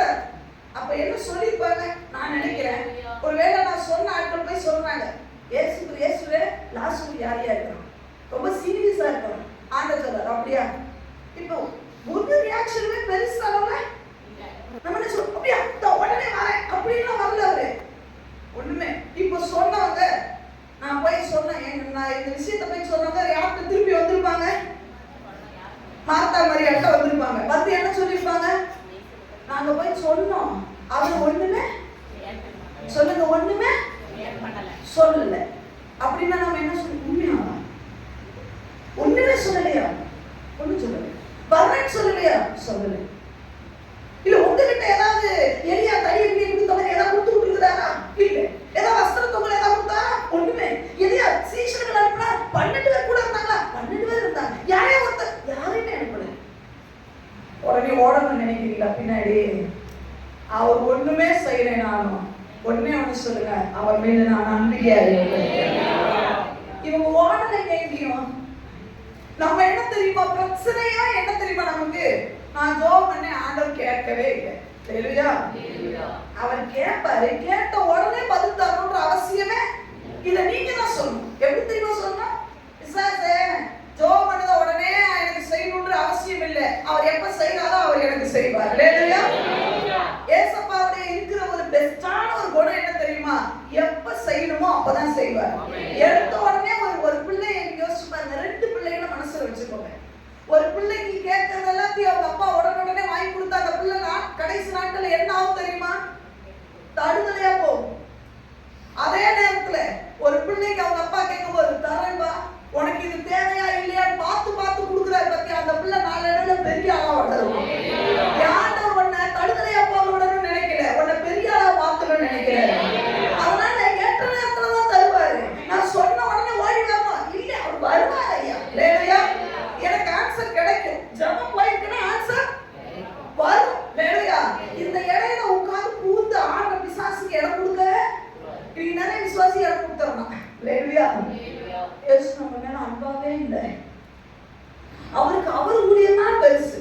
சொன்னோம், அவர் ஒண்ணுமே சொல்லுங்க, ஒண்ணுமே சொல்லல. அப்படின்னா நம்ம என்ன சொல்லி உண்மையாவா? ஒண்ணுமே சொல்லலையா? ஒண்ணும் சொல்லல. வரேன்னு சொல்லலையா? சொல்லல. இல்ல உங்ககிட்ட ஏதாவது எலியா தண்ணி கொடுத்தவங்க ஏதாவது கொடுத்து கொடுத்துருக்காரா? இல்ல. ஏதாவது வஸ்திரத்தவங்க ஏதாவது கொடுத்தாரா? ஒண்ணுமே. எதையா சீஷர்கள் அனுப்புனா 12 பேர் கூட இருந்தாங்களா? 12 பேர் இருந்தாங்க. யாரையுமே அனுப்பல. உடனே ஓடணும்னு நினைக்கிறீங்களா பின்னாடி? அவர் ஒண்ணுமே செய்யலைனாலும் ஒண்ணே ஒண்ணு சொல்லுங்க, அவர் மேல நான் நம்பிக்கையா இருக்கேன். இவங்க ஓடலைங்க எங்கேயும். நம்ம என்ன தெரியுமா பிரச்சனையா? என்ன தெரியுமா நமக்கு? நான் ஜெபம் பண்ண ஆண்டவர் கேட்கவே இல்லை. ஹல்லேலூயா. அவர் கேட்பாரு, கேட்ட உடனே பதில் தரணும்ன்ற அவசியமே இத நீங்க தான் சொல்லணும். எப்படி தெரியுமா சொல்லணும்? பிசாசே ஜெபம் பண்ணத உடனே எனக்கு செய்யணும்ன்ற அவசியம் இல்லை. அவர் எப்ப செய்யறாரோ அவர் எனக்கு செய்வார். ஹல்லேலூயா. ஏசப்பாவுடைய இருக்கிற ஒரு பெஸ்டான ஒரு குணம் என்ன தெரியுமா? எப்ப செய்யணுமோ அப்பதான் செய்வார். எடுத்த உடனே ஒரு பிள்ளையை யோசிச்சு பாருங்க. 2 பிள்ளைகளை மனசுல வச்சுக்கோங்க. ஒரு பிள்ளைக்கு கேட்கறது எல்லாத்தையும் அவங்க அப்பா உடனே வாங்கி கொடுத்தா அந்த பிள்ளை கடைசி நாட்கள் என்ன ஆகும் தெரியுமா? தடுதலையா போகும். அதே நேரத்துல ஒரு பிள்ளைக்கு அவங்க அப்பா கேட்கும்போது தரேன்பா, உனக்கு இது தேவையா இல்லையான்னு பார்த்து பார்த்து கொடுக்குறாரு பத்தி அந்த பிள்ளை நாளடைவுல பெரிய ஆளா வளரும். யாரும் உன்னை தடுதலையா போகணும்னு நினைக்கல, உன்னை பெரிய ஆளா மாத்தணும்னு நினைக்கிறேன். அதனால ஏற்ற நேரத்துல தான் தருவாரு. நான் சொன்ன உடனே ஓடி வரணும் இல்ல, அவர் வருவார் ஐயா. இல்லையா? எனக்கு ஆன்சர் கிடைக்கும். ஜெபம் போயிருக்குன்னா ஆன்சர் வரும். இல்லையா? இந்த இடையில உட்கார்ந்து பூந்து ஆண்ட பிசாசுக்கு இடம் கொடுக்க நீ நிறைய விசுவாசி இடம் கொடுத்துறோம். இல்லையா? இயேசு நம்ம மேல அன்பாவே இல்லை. அவருக்கு அவர் ஊழியம் தான் பெருசு.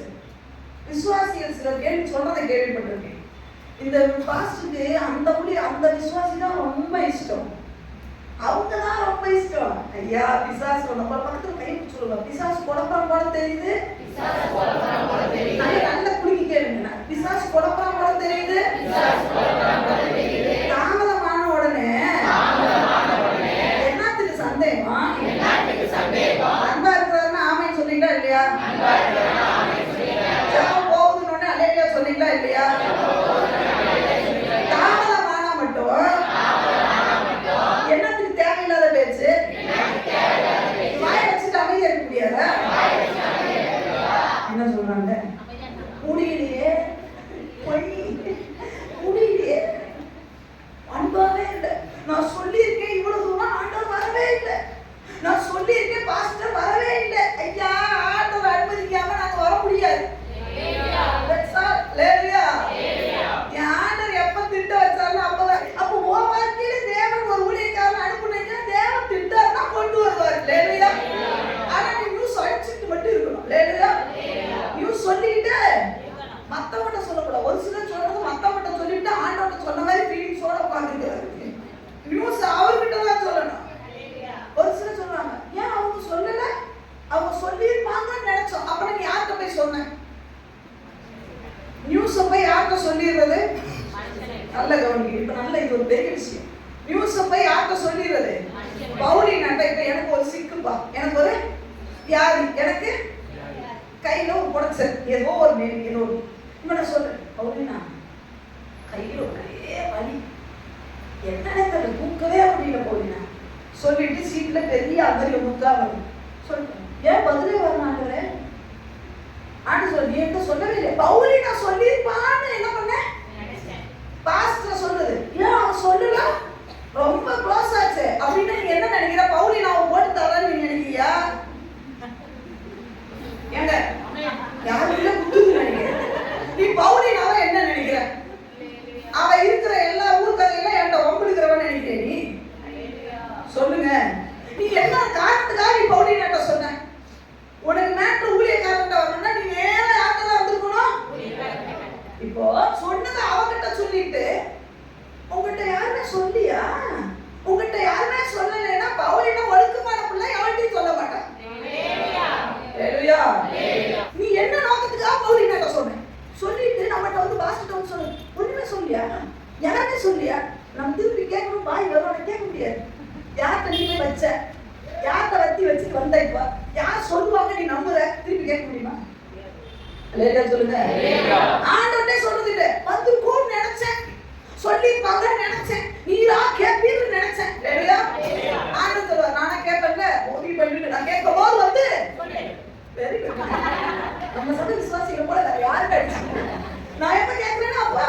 விசுவாசிகள் சில கேள்வி சொல்றதை கேள்விப்பட்டிருக்கேன். இந்த பாஸ்டருக்கு அந்த ஊழியம் அந்த விசுவாசி தான் ரொம்ப இஷ்டம். அவங்க தான் ரொம்ப இஷ்டம். ஐயா பிசாசு நம்ம பக்கத்துல கை சொல்லுவோம். பிசாசு குழப்பம் போல தெரியுது. நல்ல குடிக்க கேளுங்க. பிசாசு குழப்பம் போல தெரியுது. தாமதமான உடனே என்னத்துக்கு சந்தேகம்? அன்பா இருக்கிறாருன்னா ஆமைன்னு சொன்னீங்களா இல்லையா? ஜெபம் போகுதுன்னு உடனே அல்லேலூயா சொன்னீங்களா இல்லையா? தாமதமானா மட்டும் என்னத்துக்கு தேவையில்லாத பேச்சு? வாயை வச்சுட்டு அமைதியா இருக்க முடியாதா? என்ன சொல்றாங்க? முடியலையே, முடியலையே, அன்பாவே இல்லை. நான் சொல்லியிருக்கேன் இவ்வளவு தூரம், ஆண்டவர் வரவே இல்லை. நான் சொல்லியிருக்கேன் பாஸ்டர் வரவே இல்லை. ஐயா ஆண்டவர் அனுமதிக்காம நாங்க வர முடியாது. என் ஆண்டவர் எப்ப திட்ட வச்சாலும் அப்பதான். அப்போ உன் வாழ்க்கையில தேவன் ஒரு ஊழியக்காரன் அனுப்புனீங்க, தேவன் திட்டாருன்னா கொண்டு வருவார். இல்லையா? ஆனா நீ நியூஸ் அடிச்சுட்டு மட்டும் இருக்கணும். இல்லையா? நியூஸ் சொல்லிட்டு மத்தவங்கிட்ட சொல்லக்கூடாது. ஒரு சிலர் சொல்றது மத்தவங்கிட்ட சொல்லிட்டு ஆண்டவர்கிட்ட சொன்ன மாதிரி ஃபீலிங்ஸோட உட்காந்துருக்காரு. நியூஸ் அவர்கிட்ட தான் சொல்லணும். ஒரு சிலர் சொல்றாங்க, ஏன் அவங்க சொல்லல? அவங்க சொல்லியிருப்பாங்கன்னு நினைச்சோம். அப்புறம் நீ யார்கிட்ட போய் சொன்ன? நியூஸை போய் யார்கிட்ட சொல்லிடுறது? நல்ல கவனிக்க. இப்ப நல்ல இது ஒரு பெரிய விஷயம். நியூஸை போய் யார்கிட்ட சொல்லிடுறது? பவுலினாட்ட இப்ப எனக்கு ஒரு சிக்குப்பா, எனக்கு ஒரு வியாதி, எனக்கு கையில ஒரு புடச்சல், ஏதோ ஒரு மேல் ஏதோ ஒரு இப்ப நான் சொல்றேன், பவுலினா கையில ஒரே வலி, என்னன்னு தெரியல, தூக்கவே முடியல பவுலினா சொல்லிட்டு சீட்ல பெரிய அமரி முக்கா வரும் சொல்றேன். ஏன் பதிலே வரமாட்டே? ஆண்டு சொல்லி என்கிட்ட சொல்லவே இல்லை. பவுலினா சொல்லியிருப்பான்னு என்ன பண்ண? பாஸ்டர் சொல்லுது. ஏன் அவன் சொல்லல? ரொம்ப க்ளோஸ் ஆச்சு அப்படின்னு நீங்க என்ன நினைக்கிற? பவுலினா அவன் போட்டு தரன்னு நீங்க நினைக்கிறியா? ஏங்க யாருக்குள்ள குத்துன்னு நினைக்கிற? நீ பவுலினாவை என்ன நினைக்கிற? அவ இருக்கிற எல்லா ஊர்க்கதையெல்லாம் என்கிட்ட ஒம்பளுக்கிறவன் நினைக்கிறேன் நீ? சொல்லுங்க. நீ என்ன காரணத்துக்காக நீ பவுலினாட்ட சொன்ன? உனக்கு மேட்ரு ஊழியக்காரன்ட்ட வரணும்னா நீ நேரா யார்கிட்ட தான் வந்திருக்கணும்? இப்போ சொன்னதை அவகிட்ட சொல்லிட்டு உங்ககிட்ட யாருமே சொல்லியா? உங்ககிட்ட யாருமே சொல்லலைன்னா பவுலினா ஒழுக்கமான பிள்ளை எவன்ட்டையும் சொல்ல மாட்டான். நீ என்ன நோக்கத்துக்காக பவுலினாட்ட சொன்ன? சொல்லிட்டு நம்மகிட்ட வந்து பாஸ்டர் வந்து சொல்லு. ஒண்ணுமே சொல்லியா? யாருமே சொல்லியா? நம்ம திருப்பி கேட்கணும், பாய் வரும், கேட்க முடியாது. யார்கிட்ட நீ போய் வச்ச? யார்கிட்ட வத்தி வச்சுட்டு வந்த? இப்ப யார் சொல்லுவாங்க நீ நம்புற? திருப்பி கேட்க முடியுமா? சொல்லுங்க. ஆண்டவரே சொல்றது இல்ல, வந்து சொல்லிருப்பாங்கன்னு நினைச்சேன். நீரா கேட்பீர்னு நினைச்சேன். இல்லையா? ஆண்டவர் சொல்லுவார், நானே கேட்பேன்ல, ஓடி பண்ணிட்டு நான் கேட்கும் போது வந்து வெரி குட். நம்ம சபை விசுவாசிகள் போல வேற யாருக்கு அடிச்சு நான் எப்ப கேட்கிறேன்னா, அப்பா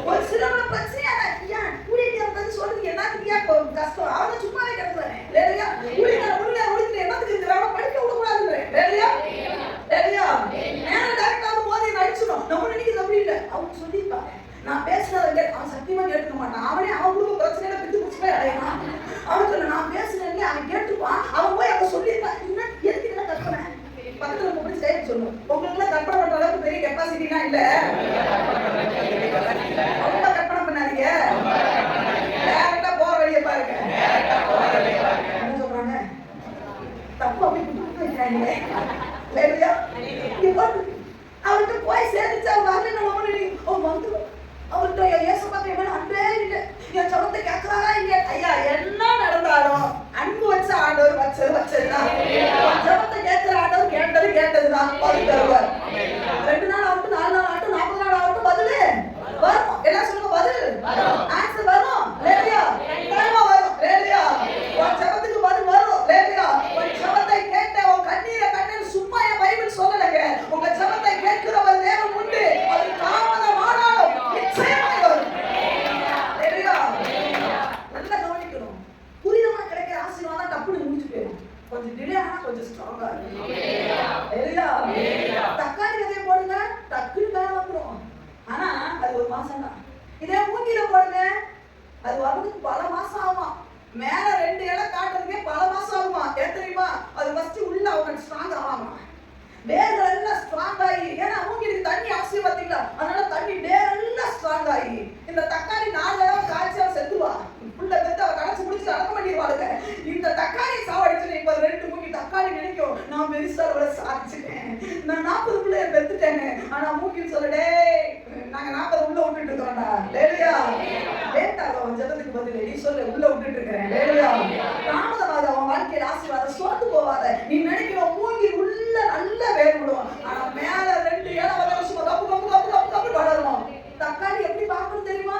ஒரு சிலவன பிரச்சனையா ஐயா ஊழியக்காரன் வந்து சொல்றது என்னத்துக்கியா கஷ்டம், அவங்க சும்மாவே கிடக்குறானே. இல்லையா? ஊழியக்காரன் ஒழுங்கு என்னத்துக்கு இருக்கிறாங்க, படிக்க விடக்கூடாதுன்றேன். இல்லையா? இல்லையா? நேரம் டைரக்டா போதை நடிச்சிடும். நம்ம நினைக்கிறது அப்படி இல்லை. அவங்க சொல்லியிருப்பாங்க, நான் பேசுனதை அவன் சத்தியமா கேட்டுக்க மாட்டான். அவனே அவன் குடும்ப பிரச்சனையில பித்து பிடிச்சு போய் அடையலாம். அவன் சொல்ல, நான் பேசுனேன் அவன் கேட்டுப்பான். அவன் போய் அவங்க சொல்லியிருப்பான். இன்னும் எதுக்கு கற்பனை பக்கத்துல முடிச்சு கையை சொல்லுவோம். உங்களுக்கு எல்லாம் கற்பனை பண்ற அளவுக்கு பெரிய கெப்பாசிட்டிலாம் இல்ல. ரொம்ப கற்பனை பண்ணாதீங்க. டேரக்டா போற வழியை பாருங்க. என்ன சொல்றாங்க, தப்பு அப்படி குடுத்து வைக்கிறாங்க. இல்லையா? அவர்கிட்ட போய் சேர்ந்துச்சு. அவங்க வரல, நம்ம வந்து அவர்கிட்ட ஏச பார்த்து என் அன்பே இல்லை, என் சபத்தை கேட்கறாரா இல்லையா? ஐயா என்ன நடந்தாலும் அன்பு வச்ச ஆண்டவர் வச்சதுதான். ஜபத்தை கேட்கிற ஆண்டவர் கேட்டதுதான் பதில் தருவார். 2 நாள் ஆகட்டும், 4 நாள் ஆகட்டும், 40 நாள் ஆகட்டும், பதில் வரும். எல்லாம் சொல்லுங்க, பதில் ஆன்சர் வரும். இல்லையா? டைமா வரும். இல்லையா? உன் ஜபத்துக்கு பதில் வரும். இல்லையா? உன் ஜபத்தை கேட்ட உன் கண்ணீரை கண்ணீர் சும்மா என் பைபிள் சொல்லலைங்க. உங்க ஜபத்தை கேட்கிற ஒரு தேவன் உண்டு. அது தாமதமானாலும் நிச்சயமாய் வரும். இல்லையா? நல்லா கவனிக்கணும். புரிதமா கிடைக்கிற ஆசீர்வாதம் டப்புன்னு முடிஞ்சு போயிடும். கொஞ்சம் டிலே ஆனா கொஞ்சம் ஸ்ட்ராங்கா இருக்கும். இல்லையா? தக்காளி விதைய போடுங்க, டக்குன்னு மேல வந்துடும். ஆனா அது 1 மாசம் தான். இதே மூங்கில போடுங்க, அது வரதுக்கு பல மாசம் ஆகுமா. மேல 2 இலை காட்டுறதுக்கே பல மாசம் ஆகுமா. ஏன் தெரியுமா? அது ஃபர்ஸ்ட் உள்ள அவங்க ஸ்ட்ராங் ஆகாமா. வேர்கள் எல்லாம் ஸ்ட்ராங் ஆகி, ஏன்னா மூங்கிலுக்கு தண்ணி அவசியம் பார்த்தீங்களா, அதனால தண்ணி வேரெல்லாம் ஸ்ட்ராங் ஆகி இந்த தக்காளி 4 தடவை காய்ச்சி அவ செத்துவா. புள்ள பெத்து அவ கடைச்சி முடிச்சு அடக்க பண்ணிடுவாளுங்க. இந்த தக்காளி சாவடிச்சு இப்ப 2 மூங்கி தக்காளி நினைக்கும், நான் பெருசா அவளை சாதிச்சுட்டேன், நான் 40 பிள்ளைய பெத்துட்டேங்க. ஆனா மூங்கில் சொல்லடே, நாங்க 40 உள்ள விட்டுட்டு இருக்கிறோம்டா. லேலியா லேட்டாக அவன் ஜபத்துக்கு பதில் நீ சொல்ல உள்ள விட்டுட்டு இருக்கிறேன். லேலியா தாமதமாத அவன் வாழ்க்கையில் ஆசீர்வாதம் சோர்ந்து போவாத. நீ நினைக்கிற மூங்கில் உள்ள நல்ல வேர் விடுவான். ஆனா மேல 2 ஏழை வருஷமா cup cup cup cup cup வளரும். தக்காளி எப்படி பார்க்கணும் தெரியுமா?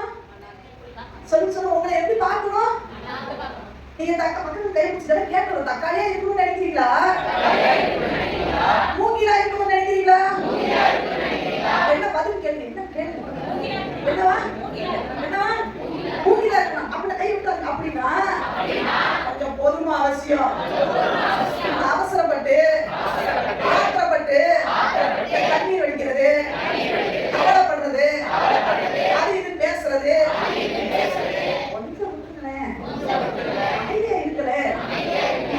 சொல்லுங்க, உங்களை எப்படி பார்க்கணும்? நீங்க மக்களுக்கு கை பிடிச்சத கேட்கணும். தக்காளியா இருக்கணும்னு நினைக்கிறீங்களா? மூங்கிலா இருக்கணும்னு நினைக்கிறீங்களா? என்ன பதில் கேள்வி? என்ன கேள்வி? என்னவா என்னவா மூங்கிலா இருக்கணும் அப்படின்னு கை விட்டாங்க. அப்படின்னா கொஞ்சம் பொறுமை அவசியம். அவசரப்பட்டு ஆத்திரப்பட்டு கண்ணீர் வடிக்கிறது, கவலைப்படுறது, அது இது பேசுறது கொஞ்சம் விட்டுருங்களேன். ஐடியா இருக்கல,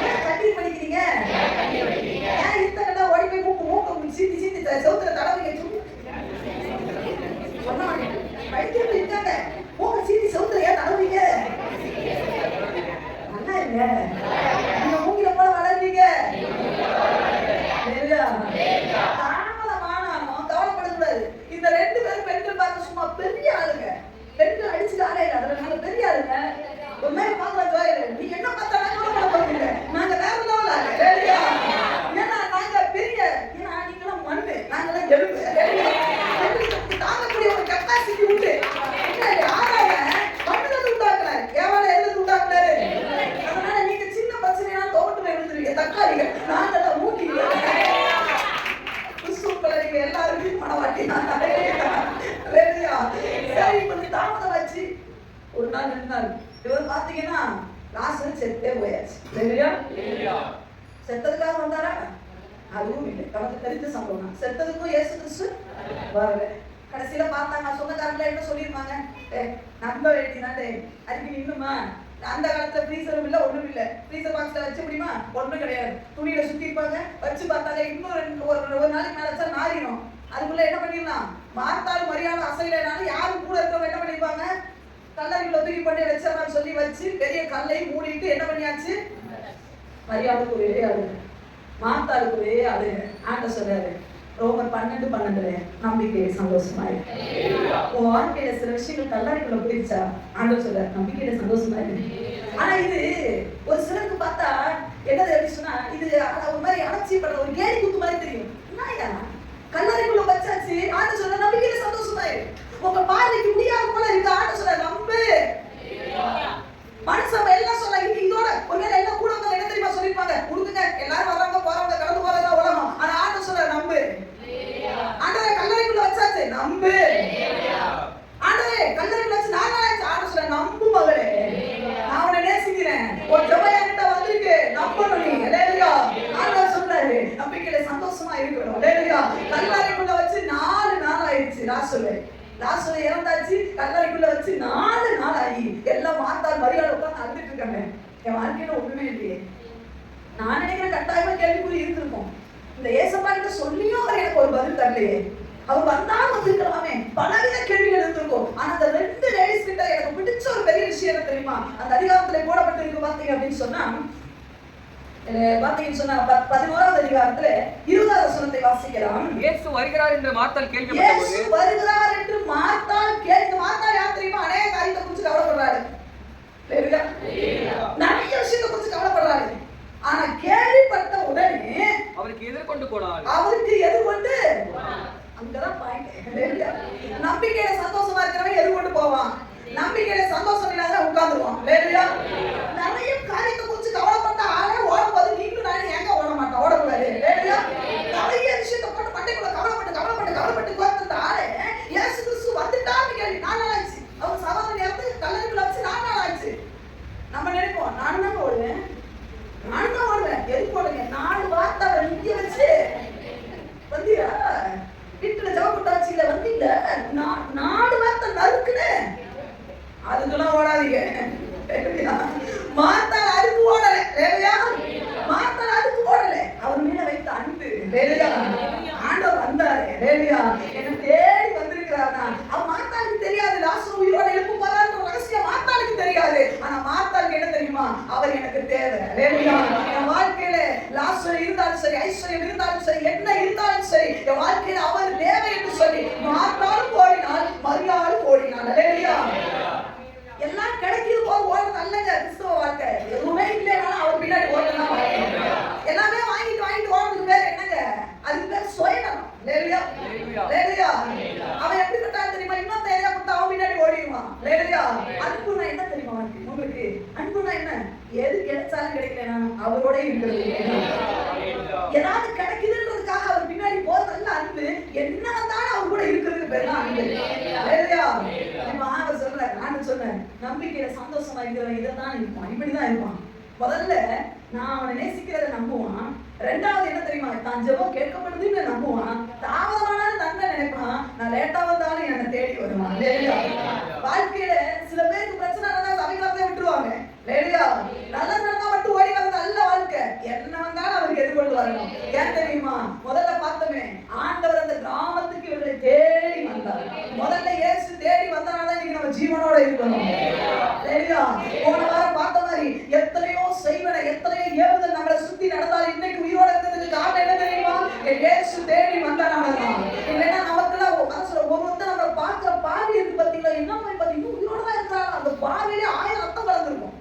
ஏன் கண்ணீர் வடிக்கிறீங்க? ஏன் இத்தனை ஓடி போய் மூக்க சீத்தி சீத்தி சவுத்துல தடவை சொன்னா படிக்கிறது இருக்காங்க. மூக்க சீத்தி சவுத்துல ஏன் தடவைங்க? நல்லா இல்ல, நீங்க மூங்கில போல வளர்றீங்க. தாமதமானாலும் கவலைப்படக்கூடாது. இந்த 2 பேரும் பெண்கள் பார்க்க சும்மா பெரிய ஆளுங்க. பெண்கள் அடிச்சுட்டு ஆலையில அதனால பெரிய ஆளுங்க. ஒரு மாதிரி பார்க்கலாம் ஜோயில, நீங்க என்ன பார்த்தாலும் கவலைப்பட போறீங்க. நாங்க வேற லெவல் ஆளு. ஏன்னா நாங்க பெரிய, ஏன்னா நீங்களாம் மண்ணு, நாங்களாம் எலும்பு. தாங்கக்கூடிய ஒரு கெப்பாசிட்டி உண்டு. ஆறாக மண்ணுல உண்டாக்குறாரு, எவ்வளவு எழுது உண்டாக்குறாரு. அதனால நீங்க சின்ன பிரச்சனையா தோட்டு போய் விழுந்துருவீங்க. தக்காளிகள் நாங்கெல்லாம் மூட்டிங்க சூப்பர். எல்லாருக்கும் மனவாட்டினா சரி, கொஞ்சம் தாமதம் வச்சு 1 நாள் 2 நாள் இவர் பாத்தீங்கன்னா லாஸ்ட் செத்தே போயாச்சு. செத்ததுக்காக வந்தாரா? அதுவும் இல்லை. நமக்கு தெரிஞ்ச சம்பவம் தான். செத்ததுக்கும் இயேசு கிறிஸ்து வரல. கடைசியில பார்த்தாங்க, சொந்தக்காரங்கள என்ன சொல்லிருப்பாங்க, நம்ப வேண்டியதாண்டே அதுக்கு இன்னுமா அந்த காலத்துல ஃப்ரீசரும் இல்ல, ஒண்ணும் இல்ல. ஃப்ரீசர் பாக்ஸ்ல வச்சு முடியுமா? ஒண்ணும் கிடையாது. துணியில சுத்தி இருப்பாங்க. வச்சு பார்த்தாலே இன்னும் ஒரு நாளைக்கு மேல வச்சா நாரிடும். அதுக்குள்ள என்ன பண்ணிடலாம், மார்த்தாலும் மரியாதை அசையிலனாலும் யாரும் கூட இருக்கவங்க என்ன பண்ணிருப்பாங்க, கல்லறைக்குள்ள தூக்கி பண்ணி வச்சிடறான்னு சொல்லி வச்சு பெரிய கல்லையும் மூடிட்டு என்ன பண்ணியாச்சு, மரியாதைக்கு ஒரே ஆளுங்க, மார்த்தாளுக்கு ஒரே ஆளுங்க. ஆண்டவர் சொல்றாரு ரோமர் 12:12 நம்பிக்கை சந்தோஷமா இருக்கு. உன் வாழ்க்கையில சில விஷயங்கள் கல்லறைக்குள்ள போயிடுச்சா, ஆண்டவர் சொல்றாரு நம்பிக்கையில சந்தோஷமா இருக்கு. ஆனா இது ஒரு சிலருக்கு பார்த்தா என்னது எப்படி சொன்னா, இது ஒரு மாதிரி அலட்சியப்படுற ஒரு கேலி குத்து மாதிரி தெரியும். என்னையா கல்லறைக்குள்ள வச்சாச்சு, ஆண்டவர் சொல்றாரு நம்பிக்கையில சந்தோஷமா இருக்கு. உங்க பார்வைக்கு முடியாத போல இருக்கு, ஆண்டவர் சொல்றாரு லாசரு இறந்தாச்சு, கல்லறைக்குள்ள வச்சு 4 நாள் ஆகி எல்லாம் மார்த்தாள் மரியாதை உட்கார்ந்து அழுதுட்டு இருக்காங்க. என் வாழ்க்கையில ஒண்ணுமே இல்லையே. நான் நினைக்கிறேன் கட்டாயமா கேள்விக்குறி இருந்திருக்கும். இந்த ஏசப்பா கிட்ட சொல்லியும் அவர் எனக்கு ஒரு பதில் தரலையே. அவர் வந்தாலும் வந்திருக்கலாமே, பலவித கேள்விகள் இருந்திருக்கும். ஆனா அந்த 2 லேடிஸ் கிட்ட எனக்கு பிடிச்ச ஒரு பெரிய விஷயம் என்ன தெரியுமா? அந்த அதிகாரத்துல போடப்பட்டு இருக்கு பாத்தீங்க அப்படின்னு சொன்னா, பாத்தீங்கன்னு சொன்னா 11வது அதிகாரத்துல 20வது வசனத்தை வாசிக்கலாம். இயேசு வருகிறார் என்று மார்த்தாள் கேள்விப்பட்டபோது, இயேசு வருகிறார் என்று மார்த்தாள் மார்த்தாள் யார் தெரியுமா? அநேக காரியத்தை குறித்து கவலைப்படுறாரு. நிறைய விஷயத்தை குறித்து கவலைப்படுறாரு. ஆனா கேள்விப்பட்ட உடனே அவருக்கு எதிர்கொண்டு போனாள். அங்கதான் பாயிண்ட். நம்பிக்கையில சந்தோஷமா இருக்கிறவன் எதிர்கொண்டு போவான். நம்பிக்கையில சந்தோஷம் இல்லாத உட்கார்ந்துருவான். நிறைய காரியத்தை குறித்து கவலைப்பட்ட ஆளே ஓடும்போது நீங்களும் நானும் ஏங்க ஓட மாட்டோம்? ஓடக்கூடாது. நிறைய விஷயத்தை போட்டு மண்டைக்குள்ள கவலைப்பட்டு கோர்த்துட்ட ஆளே இயேசு கிறிஸ்து வந்துட்டான்னு கேள்வி 4 நாள் ஆச்சு. அவர் சவாரி நேரத்துக்கு கல்லறைக்குள்ள வச்சு 4 நாள் ஆச்சு. நம்ம நினைப்போம் நானும் தான் ஓடுவேன், எதுக்கு ஓடுங்க? 4 வார்த்தை நிக்க வச்சு வந்தியா வீட்டுல ஜவப்பட்டாச்சு இல்ல வந்தீங்க 4 வார்த்தை நறுக்குன்னு அதுக்கெல்லாம் ஓடாதீங்க. மார்த்தாள் அதுக்கு ஓடல. மார்த்தாள் அதுக்கு ஓடல. அவர் மேல வைத்த அன்பு. ஆண்டவர் வந்தாரு. என்ன தேடி வந்திருக்கிறாரா? அவ மார்த்தாளுக்கு தெரியாது லாசரு உயிரோட எழுப்பு போறாருன்ற ரகசியம் மார்த்தாளுக்கு தெரியாது. ஆனா மார்த்தாளுக்கு என்ன தெரியுமா? அவர் எனக்கு தேவை. என் வாழ்க்கையில லாசரு இருந்தாலும் சரி, ஐஸ்வர்யம் இருந்தாலும் சரி, என்ன இருந்தாலும் சரி, என் வாழ்க்கையில அவர் தேவை என்று சொல்லி மார்த்தாளும் ஓடினாள், மரியாளும் ஓடினாள். எல்லாம் கிடைக்கிது போது ஓடுறது அல்லங்க கிறிஸ்தவ வாழ்க்கை. எதுவுமே இல்லைனாலும் அவர் பின்னாடி ஓடலாம். எல்லாமே வாங்கிட்டு ஓடுறதுக்கு பேர் என்னங்க? அதுக்கு பேர் சுயநலம். அவன் எப்படி கட்டாலும் தெரியுமா? இன்னும் தேவையா கொடுத்தா அவன் பின்னாடி ஓடிடுவான். அன்புனா என்ன தெரியுமா உங்களுக்கு? அன்புனா என்ன? எது கிடைச்சாலும் கிடைக்கலனாலும் அவரோட இருக்கிறது. ஏதாவது கிடைக்குதுன்றதுக்காக அவர் பின்னாடி போறது அல்ல அன்பு. என்ன வந்தாலும் அவர் கூட இருக்கிறதுக்கு பேர் தான் அன்பு. நான் சொன்னேன் நம்பிக்கையில சந்தோஷமா இருக்கிறவன் இதான் இருப்பான், இப்படிதான் இருப்பான். முதல்ல நான் அவனை நேசிக்கிறத நம்புவான். 2வது என்ன தெரியுமா? தான் ஜெபம் கேட்கப்படுதுன்னு நம்புவான். தாமதமானாலும் நன்மை நினைப்பான். நான் லேட்டா வந்தாலும் என்னை தேடி வருவான். வாழ்க்கையில சில பேருக்கு பிரச்சனை நடந்தா சபைகளை விட்டுருவாங்க. நல்ல நடந்தா மட்டும் ஓடி வர நல்ல வாழ்க்கை. என்ன வந்தாலும் அவருக்கு எதிர்கொண்டு வரணும். ஏன் தெரியுமா? முதல்ல பார்த்தோமே ஆண்டவர் அந்த கிராமத்துக்கு இவர்களை தேடி வந்தார். முதல்ல இயேசு தேடி வந்தனால இன்னைக்கு நம்ம ஜீவனோட இருக்கணும். போன வாரம் பார்த்த மாதிரி எத்தனையோ செய்வன, எத்தனையோ ஏவுதல் நம்மளை சுத்தி நடந்தாலும் இன்னைக்கு உயிரோட இருக்கிறதுக்கு காரணம் என்ன தெரியுமா? இயேசு தேடி வந்தனாலதான். இல்லைன்னா நமக்குலாம் மனசுல ஒவ்வொருத்தர் நம்மளை பார்க்கிற பார்வை இருக்கு பார்த்தீங்களா? என்ன பார்த்தீங்கன்னா உயிரோட தான் இருக்கிறாங்க. அந்த பார்வையிலே 1000 ரத்தம் கலந்துருக்கும்.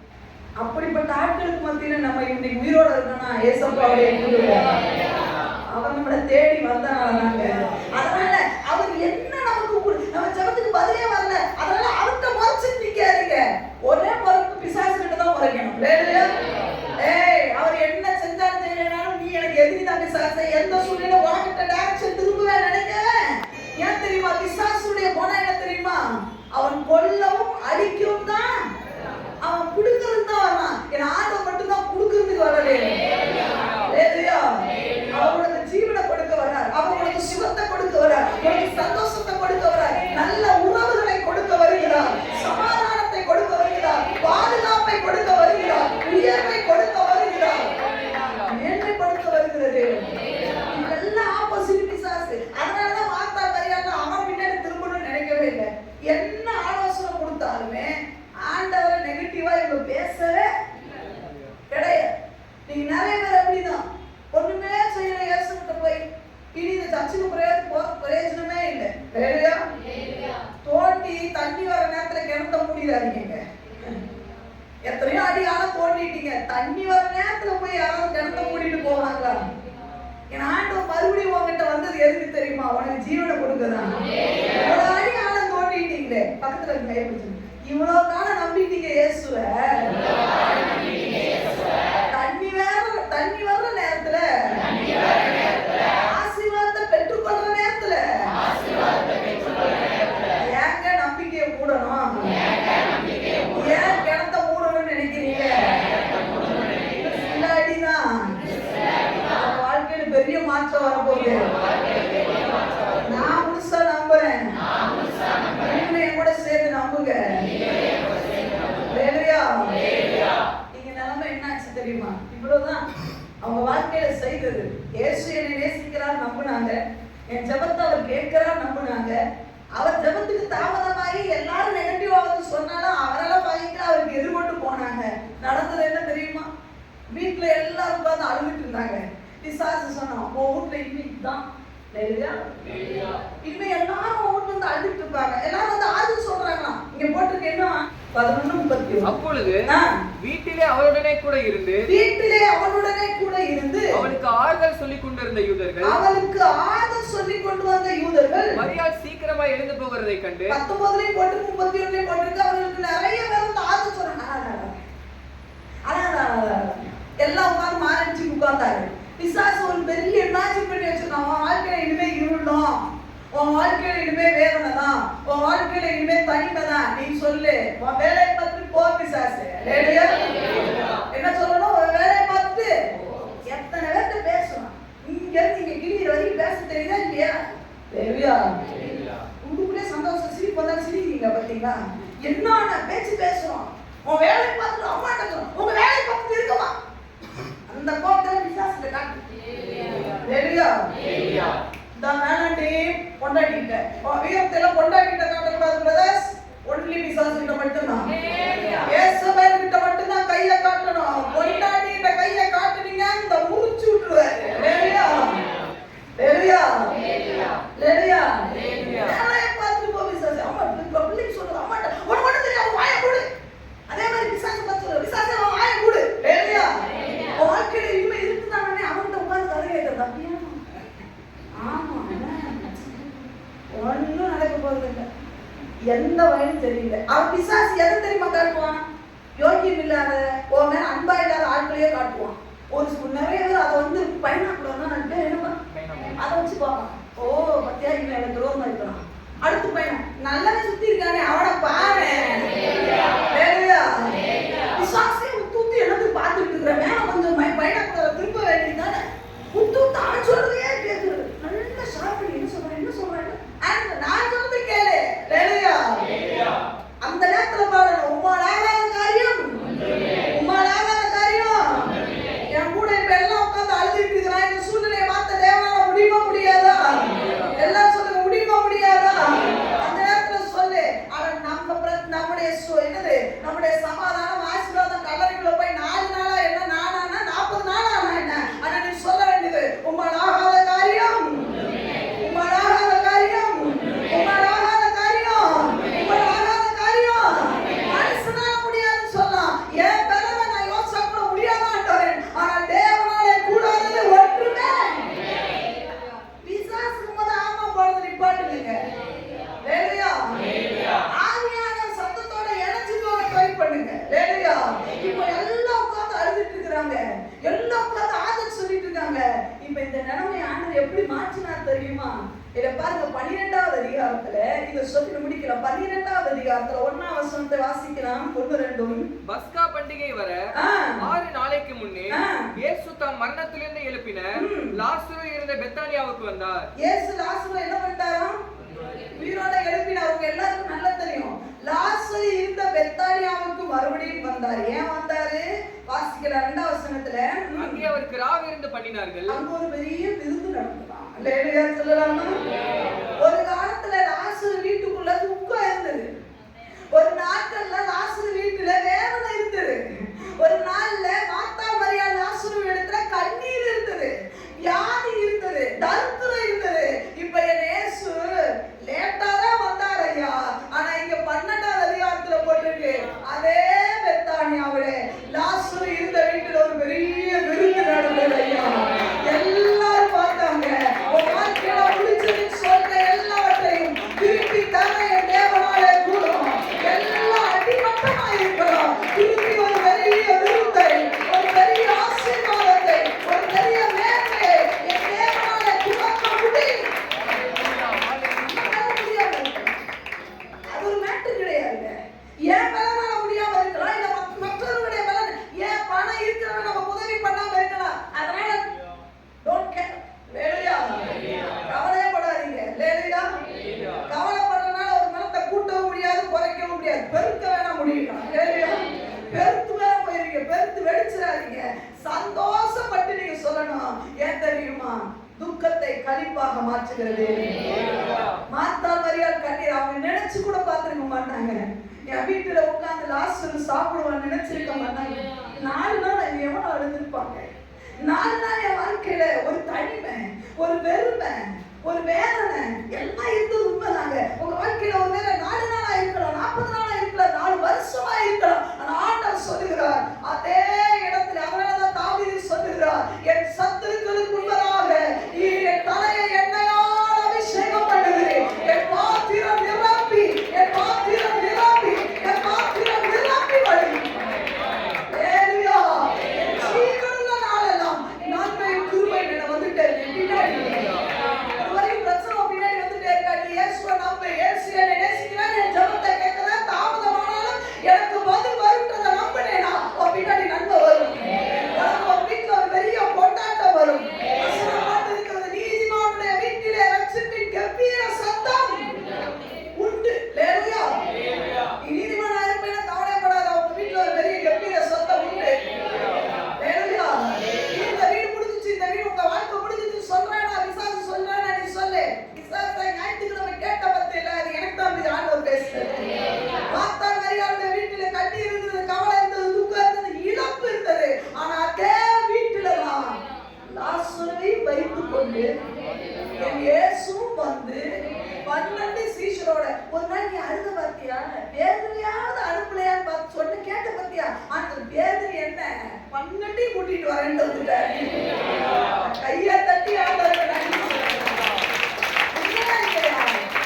அப்படிப்பட்ட ஆட்களுக்கு மத்தியில நம்ம இன்னைக்கு உயிரோட இருக்கணும்னா ஏசப்பாவுடைய அவர் நம்மளை தேடி வந்தனாலதாங்க. அதனால அவர் என்ன நமக்கு நம்ம ஜெபத்துக்கு பதிலே வரல. அதனால அவர்கிட்ட முறைச்சு நிக்காதீங்க. ஒரே பொறுப்பு பிசாசு கிட்ட தான் முறைக்கணும். அவர் என்ன செஞ்சாலும் செய்யலனாலும் நீ எனக்கு எதிரிதான் பிசாசை. எந்த சூழ்நிலை உனக்கிட்ட டைரக்ஷன் திரும்பவே நினைக்க. ஏன் தெரியுமா? பிசாசுடைய குணம் என்ன தெரியுமா? அவன் கொல்லவும் அடிக்கவும் தான், அவன் குடுக்கிறது தான் வரான். என் ஆண்டவர் மட்டும் தான் குடுக்கிறதுக்கு வரவே. அவரோட ஜீவனை கொடுக்க வரார், அவங்களுக்கு சுகத்தை கொடுக்க வரார், உங்களுக்கு சந்தோஷத்தை கொடுக்க வரார், நல்ல உறவுகளை கொடுக்க வருகிறார், சமாதானத்தை கொடுக்க வருகிறார், பாதுகாப்பை கொடுக்க வருகிறார், உயர்வை கொடுக்க வருகிறார், மேன்மைப்படுத்த வருகிறது. இதெல்லாம் ஆப்போசிட் பிசாசு. அதனாலதான் மார்த்தாள் மரியாதை அவன் பின்னாடி திரும்பணும்னு நினைக்கவே இல்லை. என்ன ஆலோசனை கொடுத்தாலுமே ஆண்டவரை நெகட்டிவா இவங்க பேசவே கிடையாது. நீங்க நிறைய பேர் அப்படிதான் ஒண்ணுமே செய்யல. இயேசுகிட்ட போய் இனி இந்த சர்ச்சுக்கு பிரயோஜனமே இல்லை. தோண்டி தண்ணி வர நேரத்துல கிணத்த மூடிடாதீங்க. எத்தனையோ அடி ஆனா தோண்டிட்டீங்க, தண்ணி வர நேரத்துல போய் யாராவது கிணத்த மூடிட்டு போவாங்களா? என் ஆண்டவர் மறுபடியும் உங்ககிட்ட வந்தது எதுக்கு தெரியுமா? உனக்கு ஜீவனை கொடுக்கதான். இவ்வளவு அடி ஆனா தோண்டிட்டீங்களே, பக்கத்துல கைப்பிடிச்சு இவ்வளவு காலம் நம்பிட்டீங்க இயேசுவை. தண்ணி வர்ற நேரத்துல ஆசீர்வாதத்தை பெற்றுக்கொள்ற நேரத்துல ஏங்க நம்பிக்கையை மூடணும்? ஏன் கிணத்த மூடணும்னு நினைக்கிறீங்க? அடிதான் வாழ்க்கையில பெரிய மாற்றம் வரப்போகுது. நான் முழுசா நம்புறேன். நம்புங்க. ஹalleluya. நீங்க நிலைமை என்னாச்சு தெரியுமா? இவ்வளவுதான் அவங்க வாழ்க்கையில செய்தது. இயேசு என்னை நேசிக்கிறார் நம்புனாங்க. என் ஜெபத்தை அவர் கேட்கிறார் நம்புனாங்க. அவர் ஜெபத்துக்கு தாமதமாகி எல்லாரும் நெகட்டிவா வந்து சொன்னாலும் அவரெல்லாம் பயங்கர அவருக்கு எதிர்கொண்டு போனாங்க. நடந்தது என்ன தெரியுமா? வீட்டுல எல்லாரும் உட்கார்ந்து அழுதுட்டு இருந்தாங்க. பிசாசு சொன்னான், உன் வீட்டுல இன்னைக்கு தான் இனிமே எல்லாரும் வீட்டுல வந்து அழுதுட்டு இருப்பாங்க. எல்லாரும் வந்து ஆறுதல் சொல்றாங்களாம். இங்க போட்டிருக்கு என்ன 11:30. அப்பொழுது வீட்டிலே அவளுடனே கூட இருந்து அவளுக்கு ஆறுதல் சொல்லிக் கொண்டிருந்த யூதர்கள் மரியாள் சீக்கிரமா எழுந்து போகிறதை கண்டு 19 போட்டு 31 போட்டிருக்கு. அவர்களுக்கு நிறைய பேர் வந்து ஆறுதல் சொல்றாங்க. எல்லாம் உட்கார்ந்து மாறிச்சு உட்கார்ந்தாரு. பிசாசு ஒரு பெரிய இமேஜின் பண்ணி வச்சிருக்கான். உன் வாழ்க்கையில இனிமே இருளும், உன் வாழ்க்கையில இனிமே வேதனை தான், உன் வாழ்க்கையில இனிமே தனிமை தான். நீ சொல்லு, உன் வேலையை பார்த்து போ பிசாசு. என்ன சொல்லணும்? உன் வேலையை பார்த்து. எத்தனை பேர்த்த பேசணும்? இங்க இருந்து இங்க கிளியிற வரைக்கும் பேச தெரியுதா இல்லையா? உங்களுக்குள்ளே சந்தோஷம் சிரிப்பு வந்தா சிரிக்கிறீங்க பாத்தீங்களா? என்னென்ன பேச்சு பேசுறோம். உன் வேலையை பார்த்துட்டு அம்மாட்ட சொல்லணும், உங்க வேலையை பார்த்துட்டு இருக்குமா? அந்த கோட்டை பிசாசுல காட்டு. தான் வேணாண்டி கொண்டாடிட்ட வீரத்தெல்லாம் கொண்டாடிட்ட காட்டக்கூடாது பிரதர்ஸ். ஒன்லி பிசாசு கிட்ட மட்டும்தான், ஏசபேல் கிட்ட மட்டும்தான் கையை காட்டணும். கொண்டாடிட்ட கையை காட்டுனீங்க இந்த முறிச்சு விட்டுருவாரு. வேலையை பார்த்துட்டு போ பிசாசு. அம்மா பிள்ளைக்கு சொல்லுங்க, அம்மாட்ட ஒன்று மட்டும் தெரியும், வாயை மூடு. அதே மாதிரி பிசாசு பார்த்து சொல்லுங்க, பிசாசு வாயை மூடு. வாழ்க்கையில இனிமே இருக்குதானே அவன்கிட்ட உட்கார்ந்து கதை கேட்கறது. அப்படியா? ஆமா, ஒன்னும் நடக்க போறது இல்லை. எந்த வயலும் தெரியல. அவன் பிசாசு எதை தெரியுமா காட்டுவான்? யோகியம் இல்லாத, உன் மேல அன்பா இல்லாத ஆட்களையே காட்டுவான். ஒரு நிறைய பேர் அதை வந்து பைனாக்குள்ள என்னமா அதை வச்சு பார்ப்பான். ஓ பத்தியா இவன் எனக்கு துரோகமா இருக்கிறான். அடுத்து பையன் நல்லவே சுத்தி இருக்கானே அவனை பாரு. பிசாசே உத்தூத்தி எனக்கு பார்த்துட்டு இருக்கிற மேல கொஞ்சம் பைனாக்குள்ள திருப்ப வேண்டியதானே. உத்தூத்து அவன் சொல்றதையே கேட்குறது. நல்ல ஷார்ப். என்ன சொல்றாங்க நான் சொல்றது கேளு. அந்த நேரத்துல பாடணும், உம்மாலான காரியம், உம்மாலான காரியம். என் கூட இப்ப எல்லாம் உட்கார்ந்து அழுதுட்டு இருக்கிறான். இந்த சூழ்நிலையை மாத்த தேவனால முடியுமா முடியாதா? எல்லாம் சொல்லுங்க, முடியுமா முடியாதா? அந்த நேரத்துல சொல்லு, நம்முடைய என்னது நம்முடைய சமாதானம் ஆசீர்வாதம் கல்லறைக்குள்ள போய் 4 நாளா என்ன, 40 நாளா என்ன. ஆனா நீ சொல்ல வேண்டியது, உம்மாலாகாத காரியம், உம்மாலாகாத காரியம், உம்மாலாகாத காரியம், உம்மாலாகாத காரியம். மனுஷனால முடியாதுன்னு சொல்லலாம். என் பலனை நான் யோசிச்சா கூட முடியாதான்றேன். ஆனா தேவனாலே கூடாதது ஒன்றுமே. பிசாசுக்கு முத ஆமா போறது நிப்பாட்டுங்க. ஆவியான சத்தத்தோட இணைஞ்சு போக ட்ரை பண்ணுங்க. இப்போ எல்லாம் உட்கார்ந்து அழுதுட்டு இருக்காங்க, எல்லாம் உட்கார்ந்து ஆதரவு சொல்லிட்டு இருக்காங்க. இப்ப இந்த நிலைமை ஆண்டவர் எப்படி மாற்றினார் தெரியுமா? இத பாருங்க 12வது அதிகாரத்துல இத சொல்லி முடிக்கலாம். 12வது அதிகாரத்துல 1ஆம் வசனத்தை வாசிக்கலாம். 1-2. பஸ்கா பண்டிகை வர 6 நாளைக்கு முன்னே இயேசு தம் மரணத்திலிருந்து எழுப்பின லாசரு இருந்த பெத்தானியாவுக்கு வந்தார். இயேசு லாசரு என்ன பண்ணிட்டாராம்? உயிரோட எழுப்பினார். அவங்க எல்லாருக்கும் நல்லா தெரியும். லாசரு இருந்த பெத்தானியாவுக்கு மறுபடியும் வந்தார். ஏன் வந்தாரு? வாசிக்கிற 2ஆம் வசனத்துல, அங்கே அவருக்கு ராவு இருந்து பண்ணினார்கள். அங்க ஒரு பெரிய விருந்து நடந்ததாம். அல்லேலூயா சொல்லலாமா? ஒரு காலத்துல லாசரு வீட்டுக்குள்ள துக்கம் இருந்தது. ஒரு நாட்கள்ல லாசரு வீட்டுல வேதனை இருந்தது. ஒரு நாள்ல மார்த்தா மரியாள் லாசரு இடத்துல கண்ணீர் இருந்தது, வியாதி இருந்தது, தரித்திரம் இருந்தது. இப்ப என் இயேசு லேட்டா தான் வந்தார் ஐயா. ஆனா இங்க 12வது அதிகாரத்துல போட்டிருக்கு, அதே பெத்தானியாவிலே லாசரு இருந்த வீட்டுல ஒரு பெரிய விருந்து நடந்தது ஐயா. எல்லாரும் பார்த்தாங்க. ஒரு வாழ்க்கையில முடிச்சதுன்னு வாழ்க்கை பெருக்க வேணா முடியும். பெருத்து வேற போயிருங்க, பெருத்து வெடிச்சிடாதீங்க. சந்தோஷப்பட்டு நீங்க சொல்லணும். ஏன் தெரியுமா? துக்கத்தை களிப்பாக மாற்றுகிறது. மார்த்தாள் மரியாள் கண்ணீர் அவங்க நினைச்சு கூட பார்த்திருக்க மாட்டாங்க. என் வீட்டுல உட்கார்ந்து லாஸ்ட் சாப்பிடுவான்னு நினைச்சிருக்க மாட்டாங்க. 4 நாள் அவங்க எவ்வளவு அழுதுருப்பாங்க. 4 நாள் என் வாழ்க்கையில ஒரு தனிமை, ஒரு வெறுமை, ஒரு வேதனை எல்லாம் இருந்தது உண்மைதாங்க. உங்க வாழ்க்கையில ஒரு வேலை 4 நாளா இருக்கலாம், 40 நாளா இருக்கலாம், 4 வருஷமா இருக்கலாம். ஆனா ஆண்டவர் சொல்லுகிறார் அதே இடத்துல. அதனாலதான் தாவீது சொல்லுகிறார், என் சத்துருக்களுக்கு முன்பதாக என் தலையை எண்ணெயால் அபிஷேகம் பண்ணுகிறேன். என் பாத்திரம் நிரம்பி, என் பாத்திரம் நிரம்பி, என் பாத்திரம் நிரம்பி வழியும். ஜீவனுள்ள நாளெல்லாம் நன்மையும் கிருபையும் என வந்துட்டேன். பின்னாடி ஒருவரையும் பிரச்சனை பின்னாடி வந்துட்டே இருக்கா. நீ இயேசுவை நம்பு, இயேசுவை நேசிக்கிறேன், என் ஜெபத்தை கேட்கிறேன், தாமதமானாலும் எனக்கு பதில் வரும்ன்றதை நம்பினேனா உன் பின்னாடி நன்மை வரும். உன் வீட்டுல ஒரு பெரிய கொண்டாட்டம் வரும். இருக்கிறது, நீதிமானுடைய வீட்டிலே ரட்சிப்பின் கம்பீர சத்தம் உண்டு. லேலுயா. நீதிமானா இருப்பேன்னா கவலைப்படாத, உங்க வீட்டுல ஒரு பெரிய கம்பீர சத்தம் உண்டு. லேலுயா. இந்த வீடு முடிஞ்சிச்சு, இந்த வீடு உங்க வாழ்க்கை முடிஞ்சிச்சு சொல்றேனா, விசாரிச்சு சொல்றேனா, நீ சொல்லு. விசாரிச்சா ஞாயிற்றுக்கிழமை கேட்ட பத்தியில அது எனக்கு தான் ஆண்டவர் பேசுறது. மார்த்தாள் மரியாளுடைய வீட்டுல கண்ணீர் இருந்தது, கவலை இருந்தது, துக்கம் இருந்தது, இழப்பு இருந்தது. ஆனா அதே வீட்டுல தான் லாசரை வைத்துக் கொண்டு என் இயேசுவும் வந்து 12 சீஷரோட ஒரு நாள் நீ அழுத பாத்தியா, வேதனையாவது அனுப்பலையான்னு பார்த்து சொன்ன கேட்ட பாத்தியா, அந்த வேதனை என்ன 12 கூட்டிட்டு வரேன்னு வந்துட்டேன். கையை தட்டி ஆண்டவருக்கு நன்றி சொல்றேன்.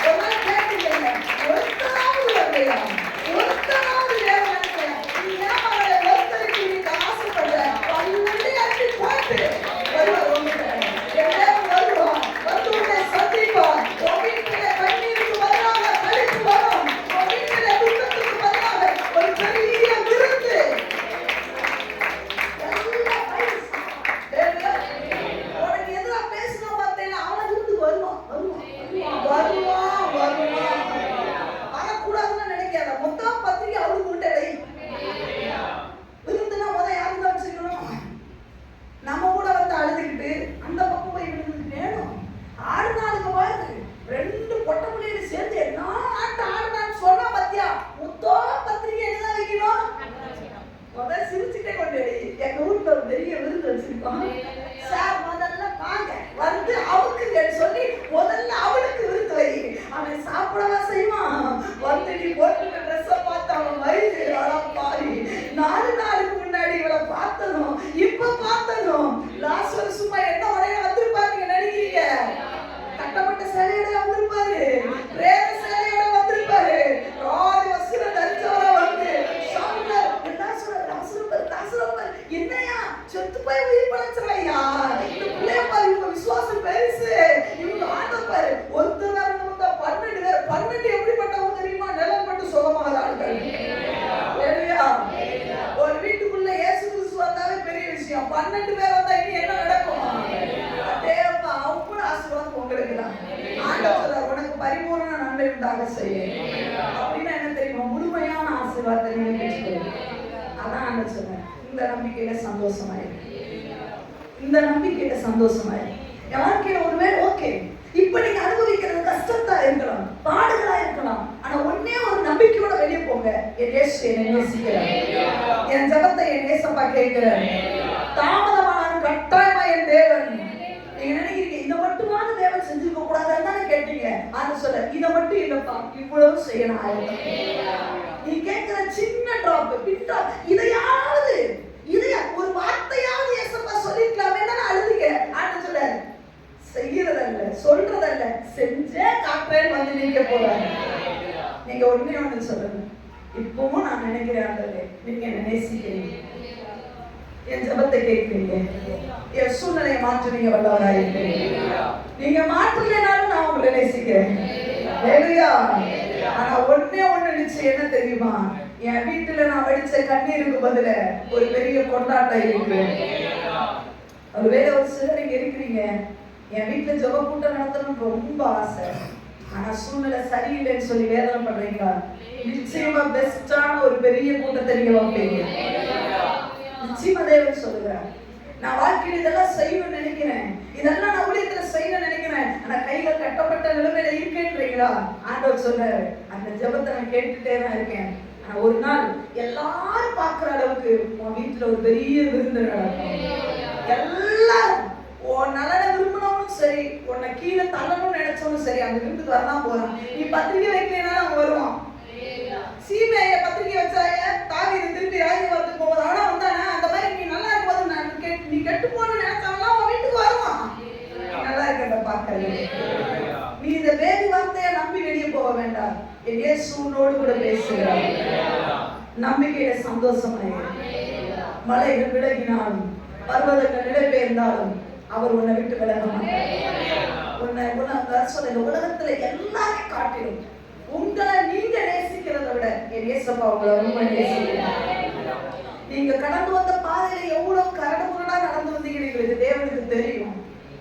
ஒரு நாள் கேட்டீங்க, ஒருத்தராவது வரலையா, ஒருத்தராவது வேதனை நீ ஏன் அவளை ஒருத்தருக்கு நீங்க ஆசைப்படுற 12 அடி போட்டு வருவார். இந்த நம்பிக்கையில சந்தோஷமாயிரு. என் வாழ்க்கையில ஒருவேளை ஓகே இப்ப நீங்க அனுபவிக்கிறது கஷ்டத்தா இருக்கலாம், பாடுகளா இருக்கலாம். ஆனா ஒன்னே ஒரு நம்பிக்கையோட வெளியே போங்க. என் இயேசு என்னை நேசிக்கிறார், என் ஜெபத்தை என் இயேசப்பா கேட்கிறார். தாமதமானாலும் கட்டாயமா என் தேவன். நீங்க நினைக்கிறீங்க இதை மட்டுமான தேவன் செஞ்சிருக்க கூடாதுன்னு தானே கேட்டீங்க. ஆனா சொல்ல இதை மட்டும் இல்லப்பா, இவ்வளவு செய்யணும் ஆயிரம். நீ கேட்கிற சின்ன டிராப் பிட்டா இதையாவது இதையா ஒரு வார்த்தையாவது ஏசப்பா சொல்லிருக்கலாமே தானே அழுதுங்க. ஆனா சொல்ல செய்யறதல்ல, சொல்றதல்ல, செஞ்சே காட்டுறேன்னு வந்து நீங்க போறாங்க. நீங்க ஒண்ணு சொல்லுங்க, இப்பவும் நான் நினைக்கிறேன் நீங்க என்ன நேசிக்கிறீங்க, என் ஜெபத்தை கேட்கிறீங்க, என் சூழ்நிலையை மாற்றுவீங்க, வல்லவராயிருக்கிறீங்க. நீங்க மாற்றலைனாலும் நான் உங்களை நேசிக்கிறேன். ஆனா ஒண்ணு நிச்சயம் என்ன தெரியுமா, என் வீட்டுல நான் வடிச்ச கண்ணீருக்கு பதில ஒரு பெரிய கொண்டாட்டம் இருக்கு. ஒருவேளை ஒரு சிலர் நீங்க இருக்கிறீங்க, என் வீட்டுல ஜெப கூட்டம் நடத்தணும்னு ரொம்ப ஆசை. ஆனா சூழ்நிலை சரியில்லைன்னு சொல்லி வேதனை பண்றீங்களா? நிச்சயமா பெஸ்டான ஒரு பெரிய கூட்டத்தை நீங்க வைப்பீங்க. நிச்சயமா தேவன் சொல்லுகிறார், நான் வாழ்க்கையில் இதெல்லாம் செய்யணும்னு நினைக்கிறேன், இதெல்லாம் நான் ஊழியத்துல செய்யணும்னு நினைக்கிறேன், ஆனா கையில கட்டப்பட்ட நிலைமையில இருக்கேன்றீங்களா? ஆண்டவர் சொல்றாரு, அந்த ஜெபத்தை நான் கேட்டுட்டே தான் இருக்கேன். ஆனா ஒரு நாள் எல்லாரும் பார்க்கிற அளவுக்கு உன் வீட்டுல ஒரு பெரிய விருந்து நடக்கும். எல்லாரும் உன் நலனை விரும்பினவனும் சரி, உன்னை கீழே தள்ளணும்னு நினைச்சவனும் சரி, அந்த விருந்துக்கு வரதான் போறான். நீ பத்திரிகை வைக்கலைன்னா அவன் வருவான். சீமையை பத்திரிகை வச்சாய தாவீது திருப்பி ராஜ்யத்துக்கு போகுது, ஆனா வந்தானே அந்த மாதிரி நீ நல்லா இருக்கும்போது நீ கெட்டு போன நினைச்சாங்களா அவன் வீட்டுக்கு வருவான். நல்லா இருக்க பாக்குறது. நீ இந்த வேதி வார்த்தையை நம்பி வெளியே போக வேண்டாம். என் இயேசு உன்னோடு கூட பேசுகிறார். நம்பிக்கையில சந்தோஷமாயிரு. மலைகள் விலகினாலும் பர்வதங்கள் நிலைபெயர்ந்தாலும் அவர் உன்னை விட்டு விலக மாட்டார். இந்த உலகத்துல எல்லாரையும் காட்டிலும் உங்களை நீங்க நேசிக்கிறத விட என் இயேசப்பா உங்களை ரொம்ப நேசிக்கிறார். நீங்க கடந்து வந்த பாதையில எவ்வளவு கரடுமுரடா நடந்து வந்தீங்கன்னு எங்களுக்கு தேவனுக்கு தெரியும்.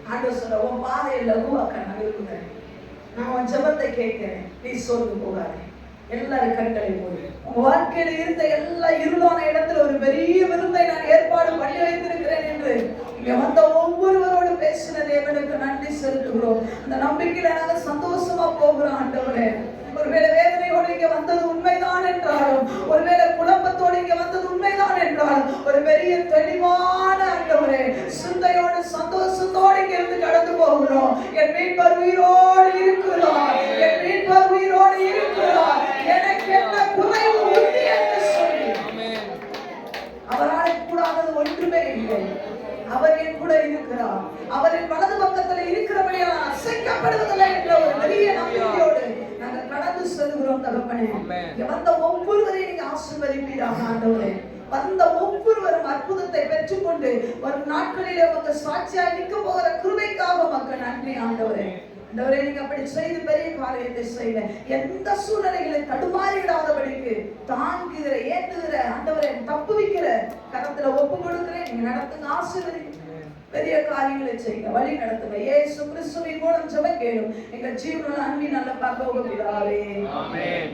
ஆண்டவர் சொல்ற, உன் பாதையை லகுவாக்க நான் விரும்புகிறேன், நான் உன் ஜெபத்தை கேட்கிறேன், நீ சோர்ந்து போகாதே, எல்லாரும் கட்டளை போடு. உங்க வாழ்க்கையில இருந்த எல்லா இருளான இடத்துல ஒரு பெரிய விருந்தை நான் ஏற்பாடு பண்ணி வைத்திருக்கிறேன் என்று இங்க வந்த ஒவ்வொருவரோடு பேசின தேவனுக்கு நன்றி செலுத்துகிறோம். அந்த நம்பிக்கையில நாங்க சந்தோஷமா போகிறோம். ஆண்டவரே, ஒருவேளை வேதனையோடு இங்க வந்தது உண்மைதான் என்றாலும், ஒருவேளை குழப்பத்தோடு இங்க வந்தது உண்மைதான் என்றாலும், ஒரு பெரிய தெளிவான ஆண்டவரே சிந்தையோடு சந்தோஷத்தோடு இங்க இருந்து கடந்து போகிறோம். என் மீட்பர் உயிரோடு இருக்கிறார், என் மீட்பர் உயிரோடு இருக்கிறார், எனக்கு என்ன குறைவு உண்டு என்று சொல்லி அவரால் கூடாதது ஒன்றுமே இல்லை. அவர் என் கூட இருக்கிறார், அவரின் வலது பக்கத்தில் இருக்கிறபடியால் அசைக்கப்படுவதில்லை என்ற ஒரு பெரிய நம்பிக்கையோடு நாங்கள் கடந்து செல்கிறோம். தகப்பனே, வந்த ஒவ்வொருவரையும் நீங்க ஆசீர்வதிப்பீராக. ஆண்டவரே, வந்த ஒவ்வொருவரும் அற்புதத்தை பெற்றுக்கொண்டு வரும் நாட்களிலே உங்க சாட்சியா நிற்க போகிற கிருபைக்காக மக்கள் நன்றி. ஆண்டவரே, ஆண்டவரே, நீங்க அப்படி செய்து பெரிய காரியத்தை செய்ய எந்த சூழ்நிலைகளை தடுமாறி விடாதபடிக்கு தாங்குகிற ஏற்றுகிற ஆண்டவரை தப்புவிக்கிற கரத்துல ஒப்பு கொடுக்கிறேன். நீங்க நடத்துங்க, ஆசீர்வதிங்க, பெரிய காரியங்களை செய்யுங்க, வழி நடத்துங்க. இயேசு கிறிஸ்துவின் மூலம் ஜெபம் கேளும் எங்கள் ஜீவனுள்ள அன்பின் நல்ல பரலோக பிதாவே. ஆமென்.